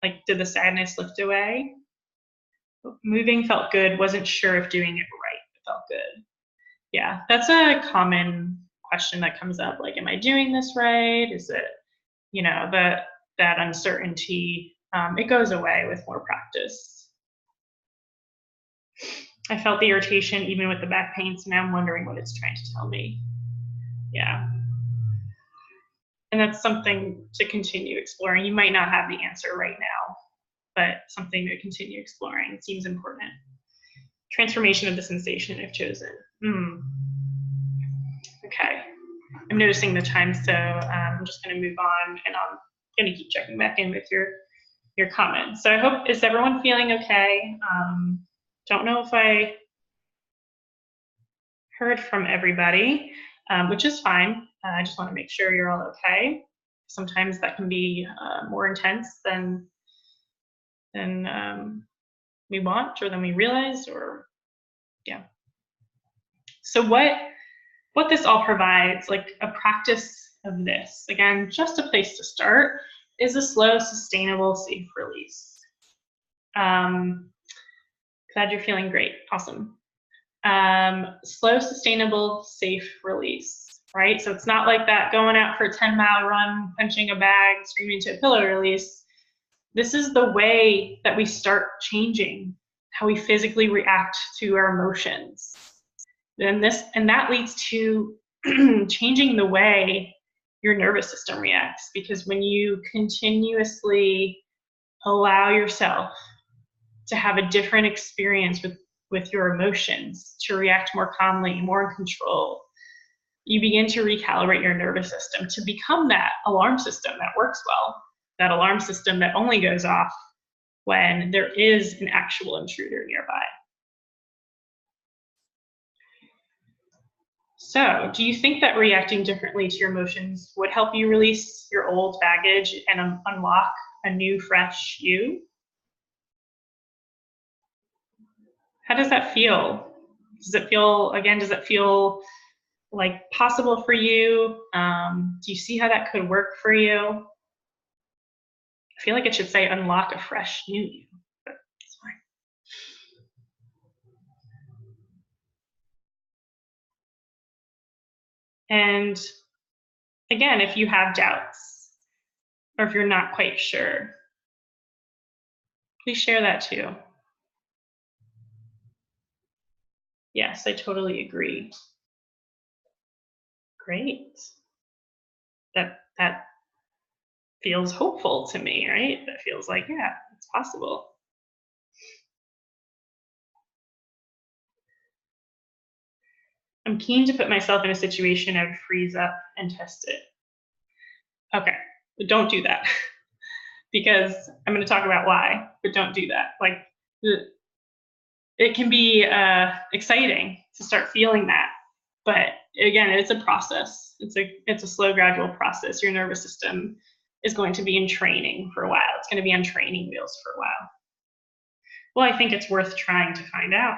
like, did the sadness lift away? Moving felt good, wasn't sure if doing it right, it felt good. Yeah, that's a common question that comes up. Like, am I doing this right? Is it, that uncertainty, it goes away with more practice. I felt the irritation even with the back pain, so now I'm wondering what it's trying to tell me. Yeah. And that's something to continue exploring. You might not have the answer right now, but something to continue exploring seems important. Transformation of the sensation if chosen. Okay. I'm noticing the time, so I'm just going to move on, and I'm going to keep checking back in with your comments. So I hope, is everyone feeling okay? Don't know if I heard from everybody, which is fine. I just want to make sure you're all okay. Sometimes that can be more intense than we want, or than we realize, or yeah. So what this all provides, like a practice of this, again, just a place to start, is a slow, sustainable, safe release. Glad you're feeling great. Awesome. Slow, sustainable, safe release, right? So it's not like that going out for a 10-mile run, punching a bag, screaming to a pillow release. This is the way that we start changing how we physically react to our emotions. And that leads to changing the way your nervous system reacts, because when you continuously allow yourself to have a different experience with your emotions, to react more calmly, more in control, you begin to recalibrate your nervous system to become that alarm system that works well, that alarm system that only goes off when there is an actual intruder nearby. So, do you think that reacting differently to your emotions would help you release your old baggage and unlock a new, fresh you. How does that feel? Does it feel like possible for you? Do you see how that could work for you? I feel like it should say unlock a fresh new you, but it's fine. And again, if you have doubts or if you're not quite sure, please share that too. Yes, I totally agree. Great. That feels hopeful to me, right? That feels like, yeah, it's possible. I'm keen to put myself in a situation I would freeze up and test it. Okay, but don't do that because I'm going to talk about why, but don't do that. Like, it can be exciting to start feeling that, but again, it's a process. It's a slow, gradual process. Your nervous system is going to be in training for a while. It's going to be on training wheels for a while. Well, I think it's worth trying to find out.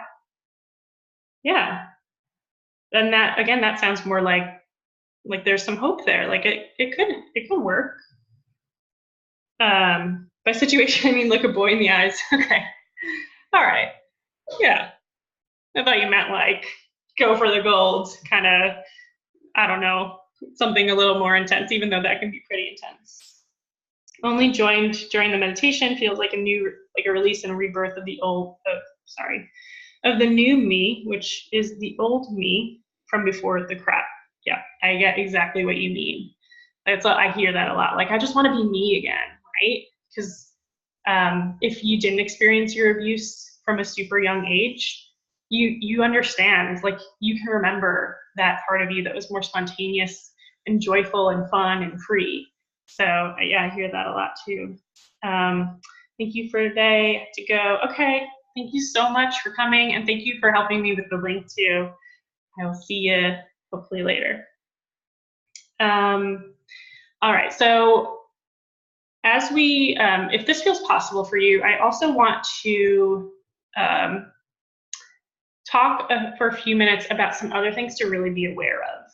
Yeah. And that, again, that sounds more like there's some hope there. Like it could work. By situation, I mean look a boy in the eyes. Okay. All right. Yeah. I thought you meant like go for the gold, kind of, I don't know, something a little more intense, even though that can be pretty intense. Only joined during the meditation feels like a release and a rebirth of of the new me, which is the old me from before the crap. Yeah, I get exactly what you mean. I hear that a lot. Like, I just want to be me again, right? Because if you didn't experience your abuse from a super young age, you understand. Like, you can remember that part of you that was more spontaneous and joyful and fun and free. So yeah, I hear that a lot too. Thank you for today. I have to go. Okay. Thank you so much for coming, and thank you for helping me with the link too. I will see you hopefully later. All right, so as if this feels possible for you, I also want to talk for a few minutes about some other things to really be aware of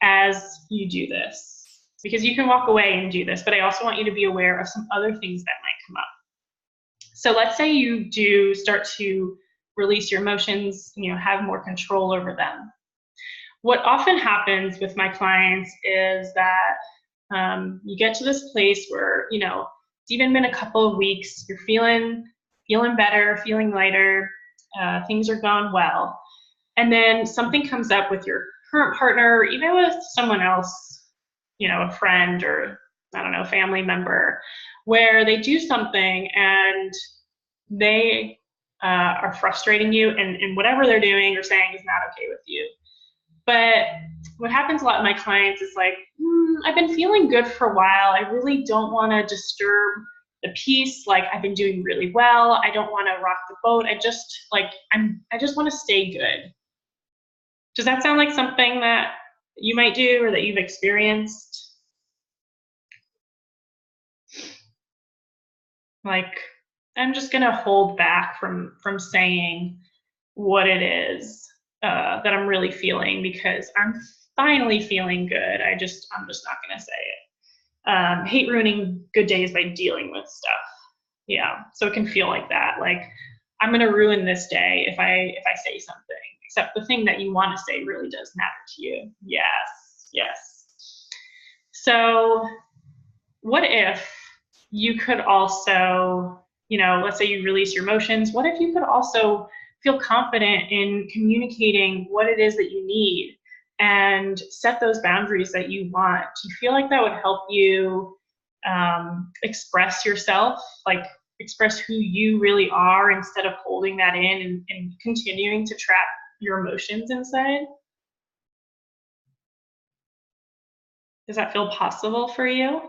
as you do this, because you can walk away and do this, but I also want you to be aware of some other things that might come up. So let's say you do start to release your emotions, have more control over them. What often happens with my clients is that you get to this place where, it's even been a couple of weeks, you're feeling better, feeling lighter, things are going well. And then something comes up with your current partner, or even with someone else, a friend or, I don't know, family member, where they do something and they are frustrating you, and whatever they're doing or saying is not okay with you. But what happens a lot in my clients is like, I've been feeling good for a while. I really don't want to disturb the peace. Like, I've been doing really well. I don't want to rock the boat. I just want to stay good. Does that sound like something that you might do or that you've experienced? Like, I'm just going to hold back from saying what it is that I'm really feeling, because I'm finally feeling good. I'm just not going to say it. Hate ruining good days by dealing with stuff. Yeah, so it can feel like that. Like, I'm going to ruin this day if I say something, except the thing that you want to say really does matter to you. Yes. So what if you could also, let's say you release your emotions, what if you could also feel confident in communicating what it is that you need and set those boundaries that you want? Do you feel like that would help you express yourself, like express who you really are, instead of holding that in and continuing to trap your emotions inside? Does that feel possible for you?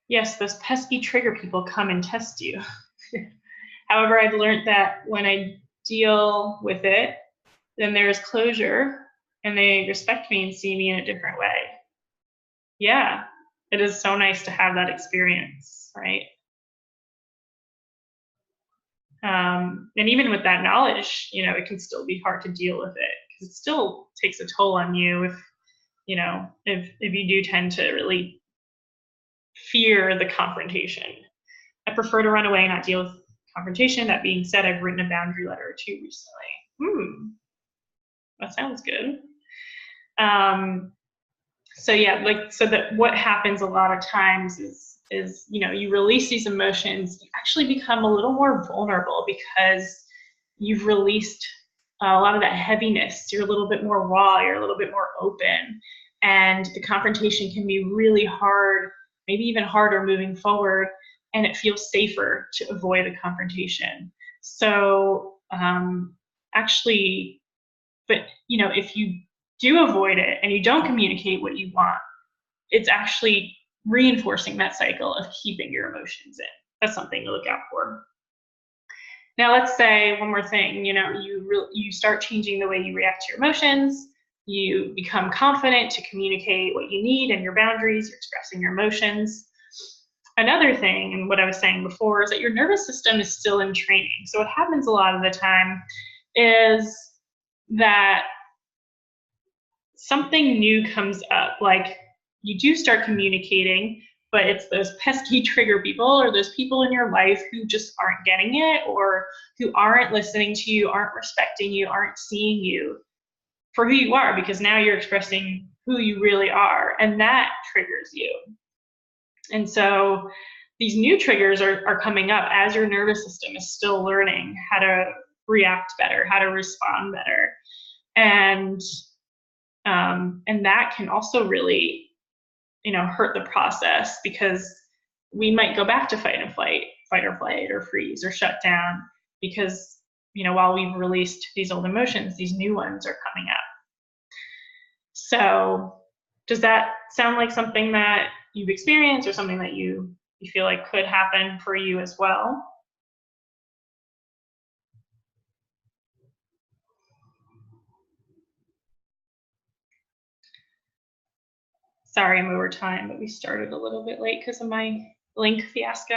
Yes, those pesky trigger people come and test you. However, I've learned that when I deal with it, then there's closure and they respect me and see me in a different way. Yeah, it is so nice to have that experience, right? And even with that knowledge, it can still be hard to deal with it because it still takes a toll on you if you do tend to really fear the confrontation. I prefer to run away, not deal with confrontation. That being said, I've written a boundary letter or two recently. That sounds good. So yeah, that what happens a lot of times is you release these emotions, you actually become a little more vulnerable because you've released a lot of that heaviness. You're a little bit more raw, you're a little bit more open, and the confrontation can be really hard, maybe even harder moving forward, and it feels safer to avoid the confrontation. So actually, but if you do avoid it and you don't communicate what you want, it's actually reinforcing that cycle of keeping your emotions in. That's something to look out for. Now, let's say one more thing. You start changing the way you react to your emotions. You become confident to communicate what you need and your boundaries. You're expressing your emotions. Another thing, and what I was saying before, is that your nervous system is still in training. So what happens a lot of the time is that something new comes up, like you do start communicating, but it's those pesky trigger people or those people in your life who just aren't getting it, or who aren't listening to you, aren't respecting you, aren't seeing you for who you are, because now you're expressing who you really are, and that triggers you. And so these new triggers are coming up as your nervous system is still learning how to react better, how to respond better. And that can also really, hurt the process, because we might go back to fight or flight, or freeze, or shut down, because, while we've released these old emotions, these new ones are coming up. So does that sound like something that you've experienced, or something that you feel like could happen for you as well? Sorry, I'm over time, but we started a little bit late because of my link fiasco.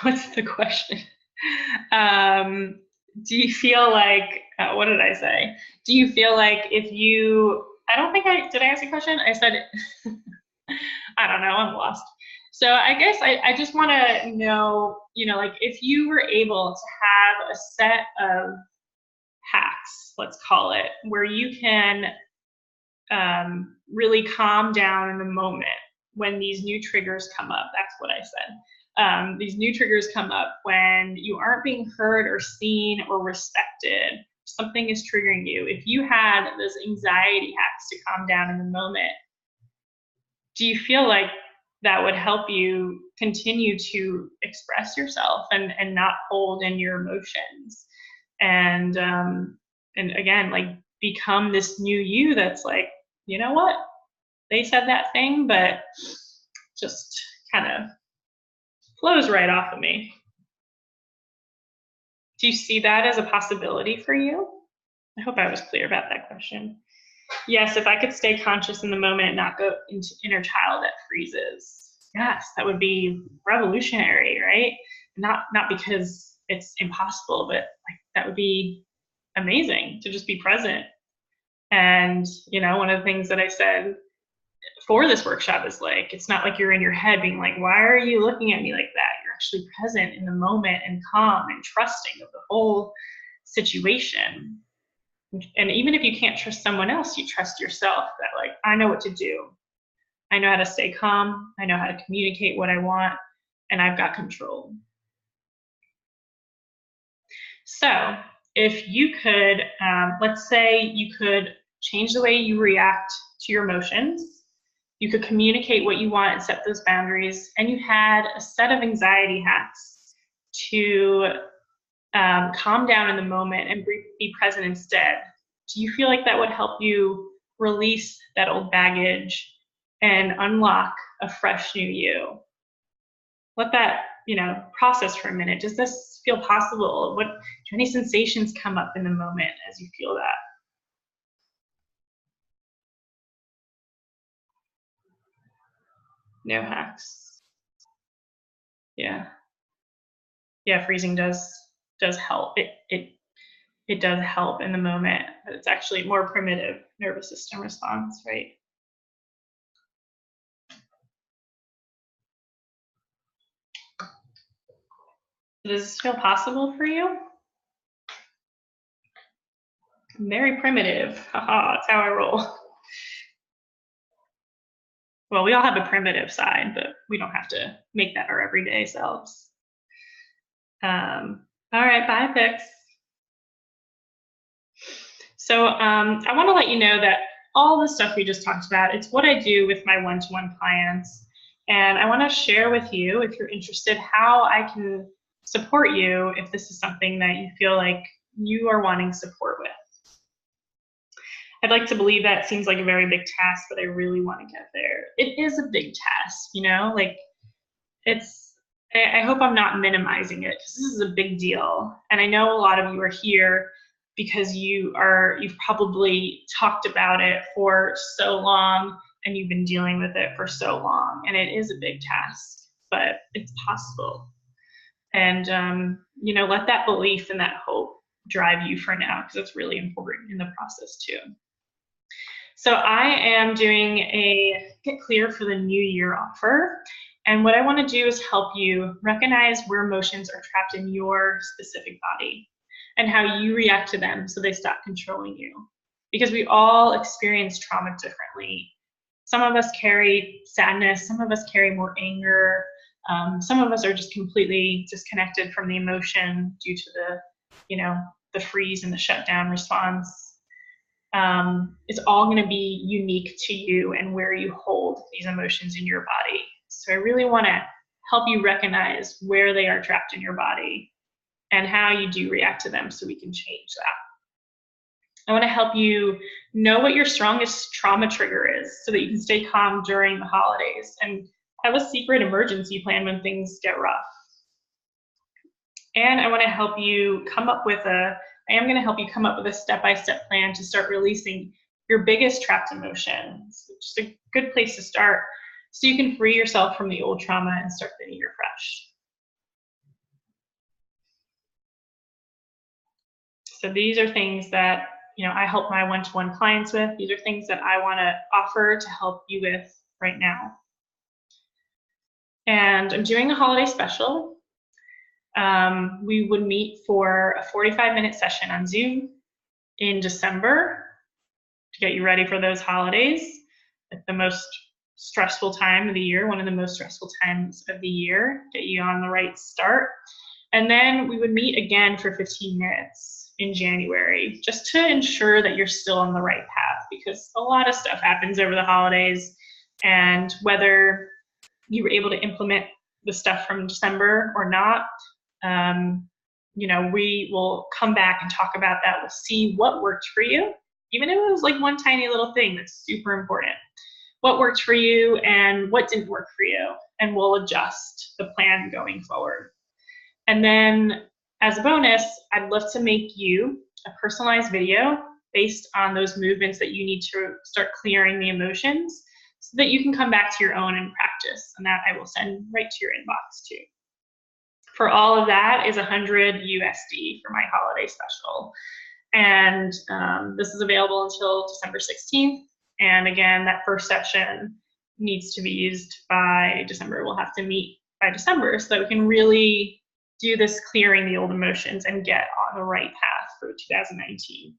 What's the question? Do you feel like, what did I say? Do you feel like I don't think did I ask a question? I said, I don't know, I'm lost. So I guess I just want to know, like if you were able to have a set of hacks, let's call it, where you can really calm down in the moment when these new triggers come up. That's what I said. These new triggers come up when you aren't being heard or seen or respected. Something is triggering you. If you had those anxiety hacks to calm down in the moment, do you feel like that would help you continue to express yourself and not hold in your emotions? And again, like, become this new you that's like, you know what? They said that thing, but just kind of flows right off of me. Do you see that as a possibility for you? I hope I was clear about that question. Yes, if I could stay conscious in the moment and not go into inner child that freezes. Yes, that would be revolutionary, right? Not because it's impossible, but like that would be amazing to just be present. And, one of the things that I said for this workshop is like, it's not like you're in your head being like, why are you looking at me like that? You're actually present in the moment and calm and trusting of the whole situation. And even if you can't trust someone else, you trust yourself that, like, I know what to do. I know how to stay calm. I know how to communicate what I want, and I've got control. So if you could, let's say you could change the way you react to your emotions, you could communicate what you want and set those boundaries, and you had a set of anxiety hacks to calm down in the moment and be present instead. Do you feel like that would help you release that old baggage and unlock a fresh new you. Let that, process for a minute. Does this feel possible? Do any sensations come up in the moment as you feel that? No hacks. Yeah. Yeah, freezing does help. It does help in the moment, but it's actually more primitive nervous system response, right? Does this feel possible for you? Very primitive. Haha, that's how I roll. Well, we all have a primitive side, but we don't have to make that our everyday selves. All right, bye, Pix. So I want to let you know that all the stuff we just talked about, it's what I do with my one-to-one clients. And I want to share with you, if you're interested, how I can support you if this is something that you feel like you are wanting support with. I'd like to believe that seems like a very big task, but I really want to get there. It is a big task, like I hope I'm not minimizing it, because this is a big deal. And I know a lot of you are here because you've probably talked about it for so long and you've been dealing with it for so long. And it is a big task, but it's possible. And, let that belief and that hope drive you for now, because it's really important in the process too. So I am doing a Get Clear for the New Year offer. And what I want to do is help you recognize where emotions are trapped in your specific body and how you react to them so they stop controlling you. Because we all experience trauma differently. Some of us carry sadness, some of us carry more anger, some of us are just completely disconnected from the emotion due to the freeze and the shutdown response. It's all going to be unique to you and where you hold these emotions in your body. So I really want to help you recognize where they are trapped in your body and how you do react to them so we can change that. I want to help you know what your strongest trauma trigger is so that you can stay calm during the holidays and have a secret emergency plan when things get rough. And I want to help you come up with a step-by-step plan to start releasing your biggest trapped emotions, which is a good place to start so you can free yourself from the old trauma and start the new year fresh. So these are things that I help my one-to-one clients with. These are things that I want to offer to help you with right now. And I'm doing a holiday special. We would meet for a 45-minute session on Zoom in December to get you ready for those holidays. At the most stressful time of the year, one of the most stressful times of the year, get you on the right start. And then we would meet again for 15 minutes in January, just to ensure that you're still on the right path, because a lot of stuff happens over the holidays, and whether you were able to implement the stuff from December or not, we will come back and talk about that. We'll see what worked for you, even if it was like one tiny little thing that's super important. What worked for you and what didn't work for you, and we'll adjust the plan going forward. And then as a bonus, I'd love to make you a personalized video based on those movements that you need to start clearing the emotions so that you can come back to your own and practice. And that I will send right to your inbox too. For all of that is $100 USD for my holiday special. And this is available until December 16th. And again, that first session needs to be used by December. We'll have to meet by December so that we can really do this clearing the old emotions and get on the right path for 2019.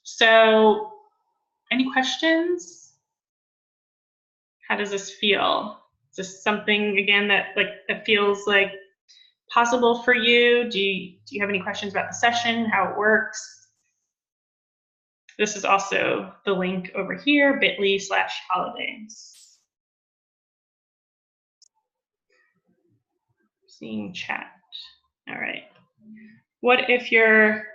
So any questions? How does this feel? Is this something, again, that feels like possible for you? Do you have any questions about the session, how it works? This is also the link over here, bit.ly/holidays. Seeing chat. All right. What if you're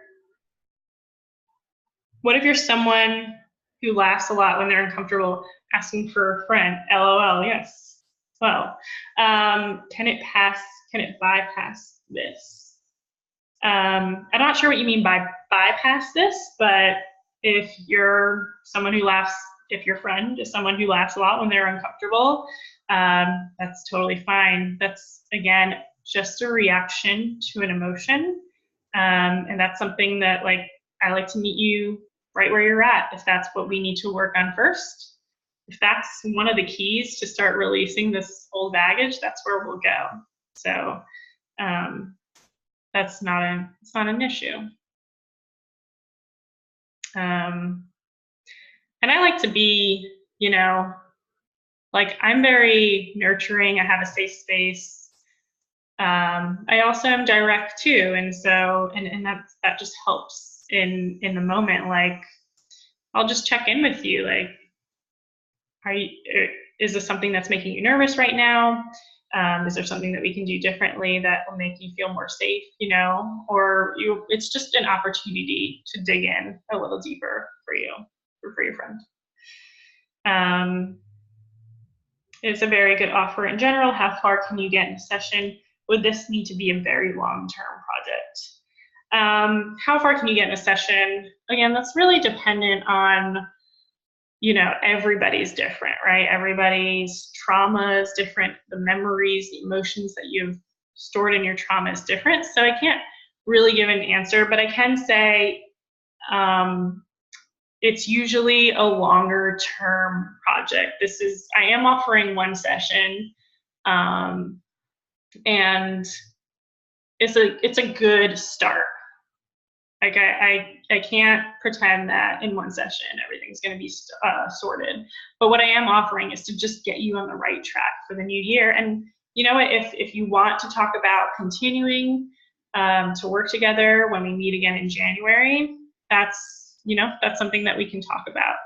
What if you're someone who laughs a lot when they're uncomfortable, asking for a friend? LOL, yes. Well, can it bypass this? I'm not sure what you mean by bypass this, but if you're someone who laughs, if your friend is someone who laughs a lot when they're uncomfortable, that's totally fine. That's, again, just a reaction to an emotion. And that's something that, like, I like to meet you right where you're at, if that's what we need to work on first. If that's one of the keys to start releasing this old baggage, that's where we'll go. So it's not an issue. And I like to be, like, I'm very nurturing. I have a safe space. I also am direct too, and so that just helps in the moment. Like, I'll just check in with you, like, is this something that's making you nervous right now? Is there something that we can do differently that will make you feel more safe, or it's just an opportunity to dig in a little deeper for you or for your friend. It's a very good offer in general. How far can you get in a session? Would this need to be a very long-term project? How far can you get in a session? Again, that's really dependent on, everybody's different, right? Everybody's trauma is different. The memories, the emotions that you've stored in your trauma is different. So I can't really give an answer, but I can say it's usually a longer term project. I am offering one session, and it's a good start. Like, I can't pretend that in one session everything's going to be sorted. But what I am offering is to just get you on the right track for the new year. And if you want to talk about continuing to work together when we meet again in January, that's something that we can talk about.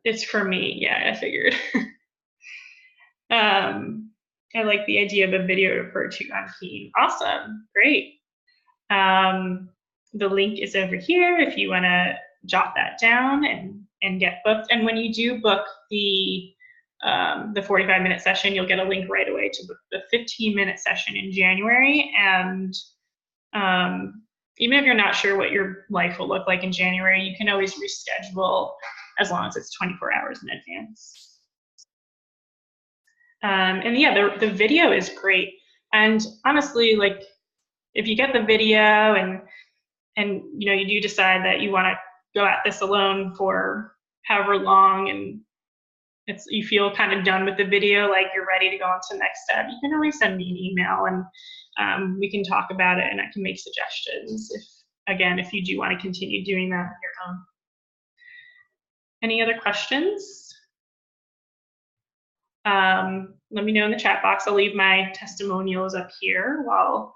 It's for me. Yeah, I figured. I like the idea of a video referred to on Keen. Awesome, great. The link is over here if you want to jot that down and get booked. And when you do book the 45-minute session, you'll get a link right away to book the 15-minute session in January. And even if you're not sure what your life will look like in January, you can always reschedule as long as it's 24 hours in advance. And yeah, the video is great. And honestly, like, if you get the video and you do decide that you want to go at this alone for however long, and you feel kind of done with the video, like you're ready to go on to the next step, you can always send me an email and we can talk about it, and I can make suggestions if you do want to continue doing that on your own. Any other questions? Let me know in the chat box. I'll leave my testimonials up here while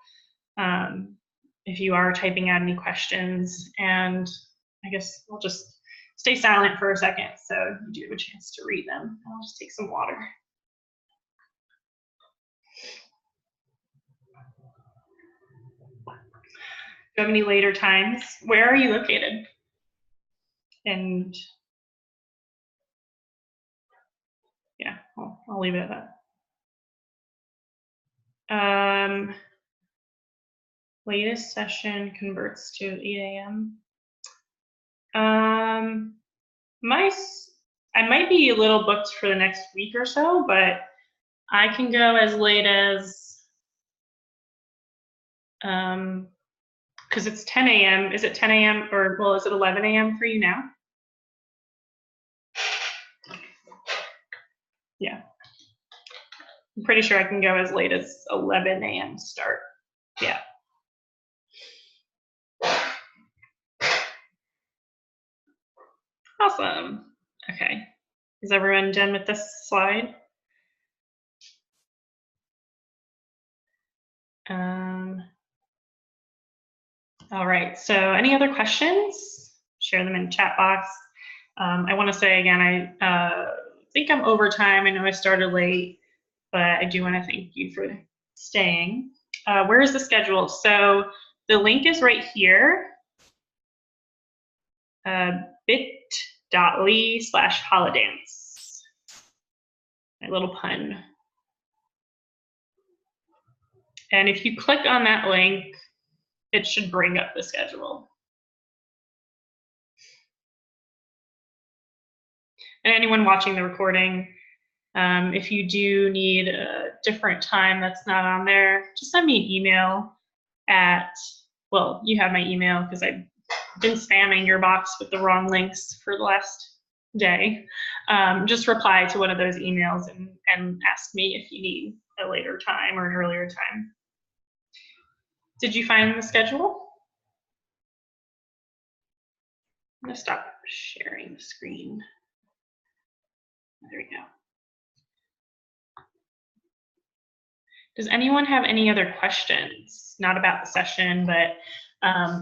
if you are typing out any questions, and I guess I'll just stay silent for a second so you do have a chance to read them. I'll just take some water. Do you have any later times? Where are you located? And yeah, I'll leave it at that. Latest session converts to 8 a.m. I might be a little booked for the next week or so, but I can go as late as, because it's 10 a.m. Is it 10 a.m. or, well, is it 11 a.m. for you now? Yeah. I'm pretty sure I can go as late as 11 a.m. start. Yeah. Awesome. Okay. Is everyone done with this slide? All right. So any other questions? Share them in the chat box. I want to say again, I think I'm over time. I know I started late, but I do want to thank you for staying. Where is the schedule? So the link is right here, bit.ly/holidance. My little pun. And if you click on that link, it should bring up the schedule. And anyone watching the recording, if you do need a different time that's not on there, just send me an email at, well, you have my email because I've been spamming your box with the wrong links for the last day. Just reply to one of those emails and ask me if you need a later time or an earlier time. Did you find the schedule? I'm gonna stop sharing the screen. There we go. Does anyone have any other questions? Not about the session, but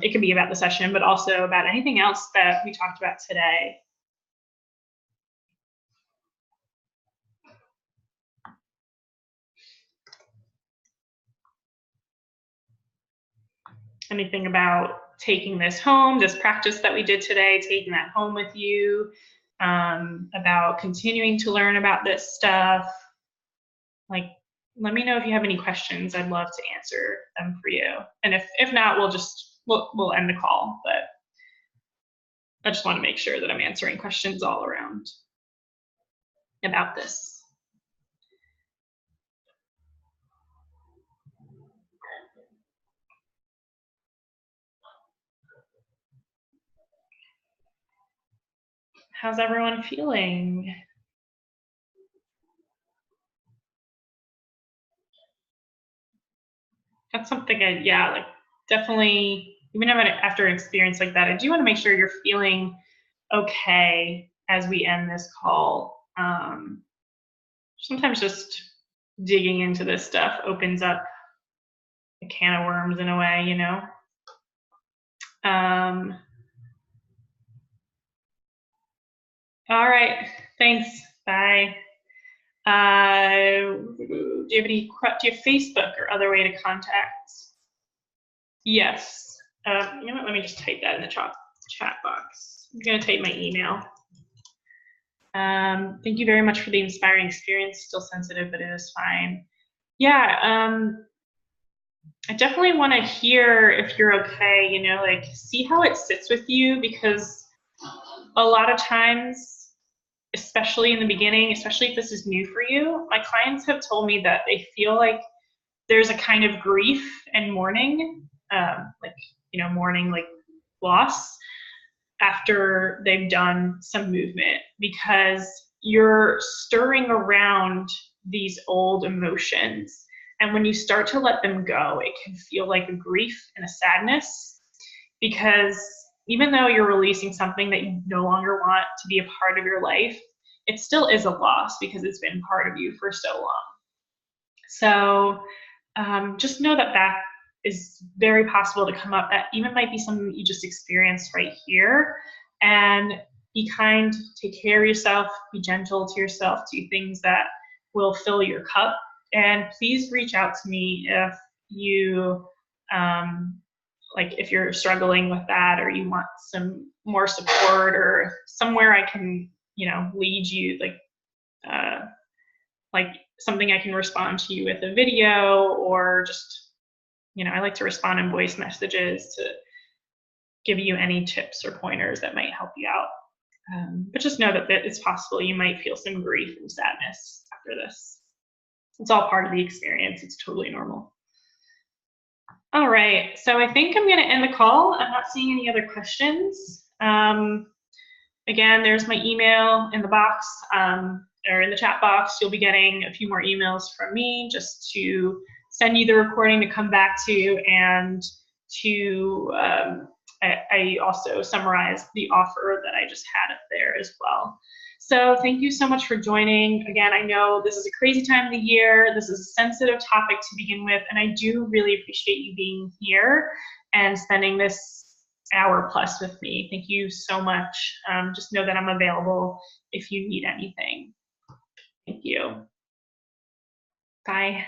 it could be about the session, but also about anything else that we talked about today. Anything about taking this home, this practice that we did today, taking that home with you, about continuing to learn about this stuff. Like, let me know if you have any questions. I'd love to answer them for you. And if not, we'll end the call, but I just want to make sure that I'm answering questions all around about this. How's everyone feeling? That's something like definitely, even after an experience like that, I do want to make sure you're feeling okay as we end this call. Sometimes just digging into this stuff opens up a can of worms in a way, you know? All right, thanks, bye. Do you have Facebook or other way to contact? Yes. You know what, let me just type that in the chat box. I'm gonna type my email. Thank you very much for the inspiring experience. Still sensitive, but it is fine. Yeah, I definitely want to hear if you're okay, you know, like see how it sits with you, because a lot of times, especially in the beginning, especially if this is new for you, my clients have told me that they feel like there's a kind of grief and mourning, like, you know, mourning like loss after they've done some movement, because you're stirring around these old emotions. And when you start to let them go, it can feel like a grief and a sadness, because even though you're releasing something that you no longer want to be a part of your life, it still is a loss because it's been part of you for so long. So just know that that is very possible to come up. That even might be something that you just experienced right here. And be kind, take care of yourself, be gentle to yourself, do things that will fill your cup. And please reach out to me if you, like if you're struggling with that, or you want some more support, or somewhere I can, you know, lead you, like something I can respond to you with a video, or just, you know, I like to respond in voice messages to give you any tips or pointers that might help you out. But just know that it's possible you might feel some grief and sadness after this. It's all part of the experience. It's totally normal. All right, so I think I'm going to end the call. I'm not seeing any other questions. Again, there's my email in the box, or in the chat box. You'll be getting a few more emails from me just to send you the recording to come back to, and to I also summarized the offer that I just had up there as well. So thank you so much for joining. Again, I know this is a crazy time of the year. This is a sensitive topic to begin with, and I do really appreciate you being here and spending this hour plus with me. Thank you so much. Just know that I'm available if you need anything. Thank you. Bye.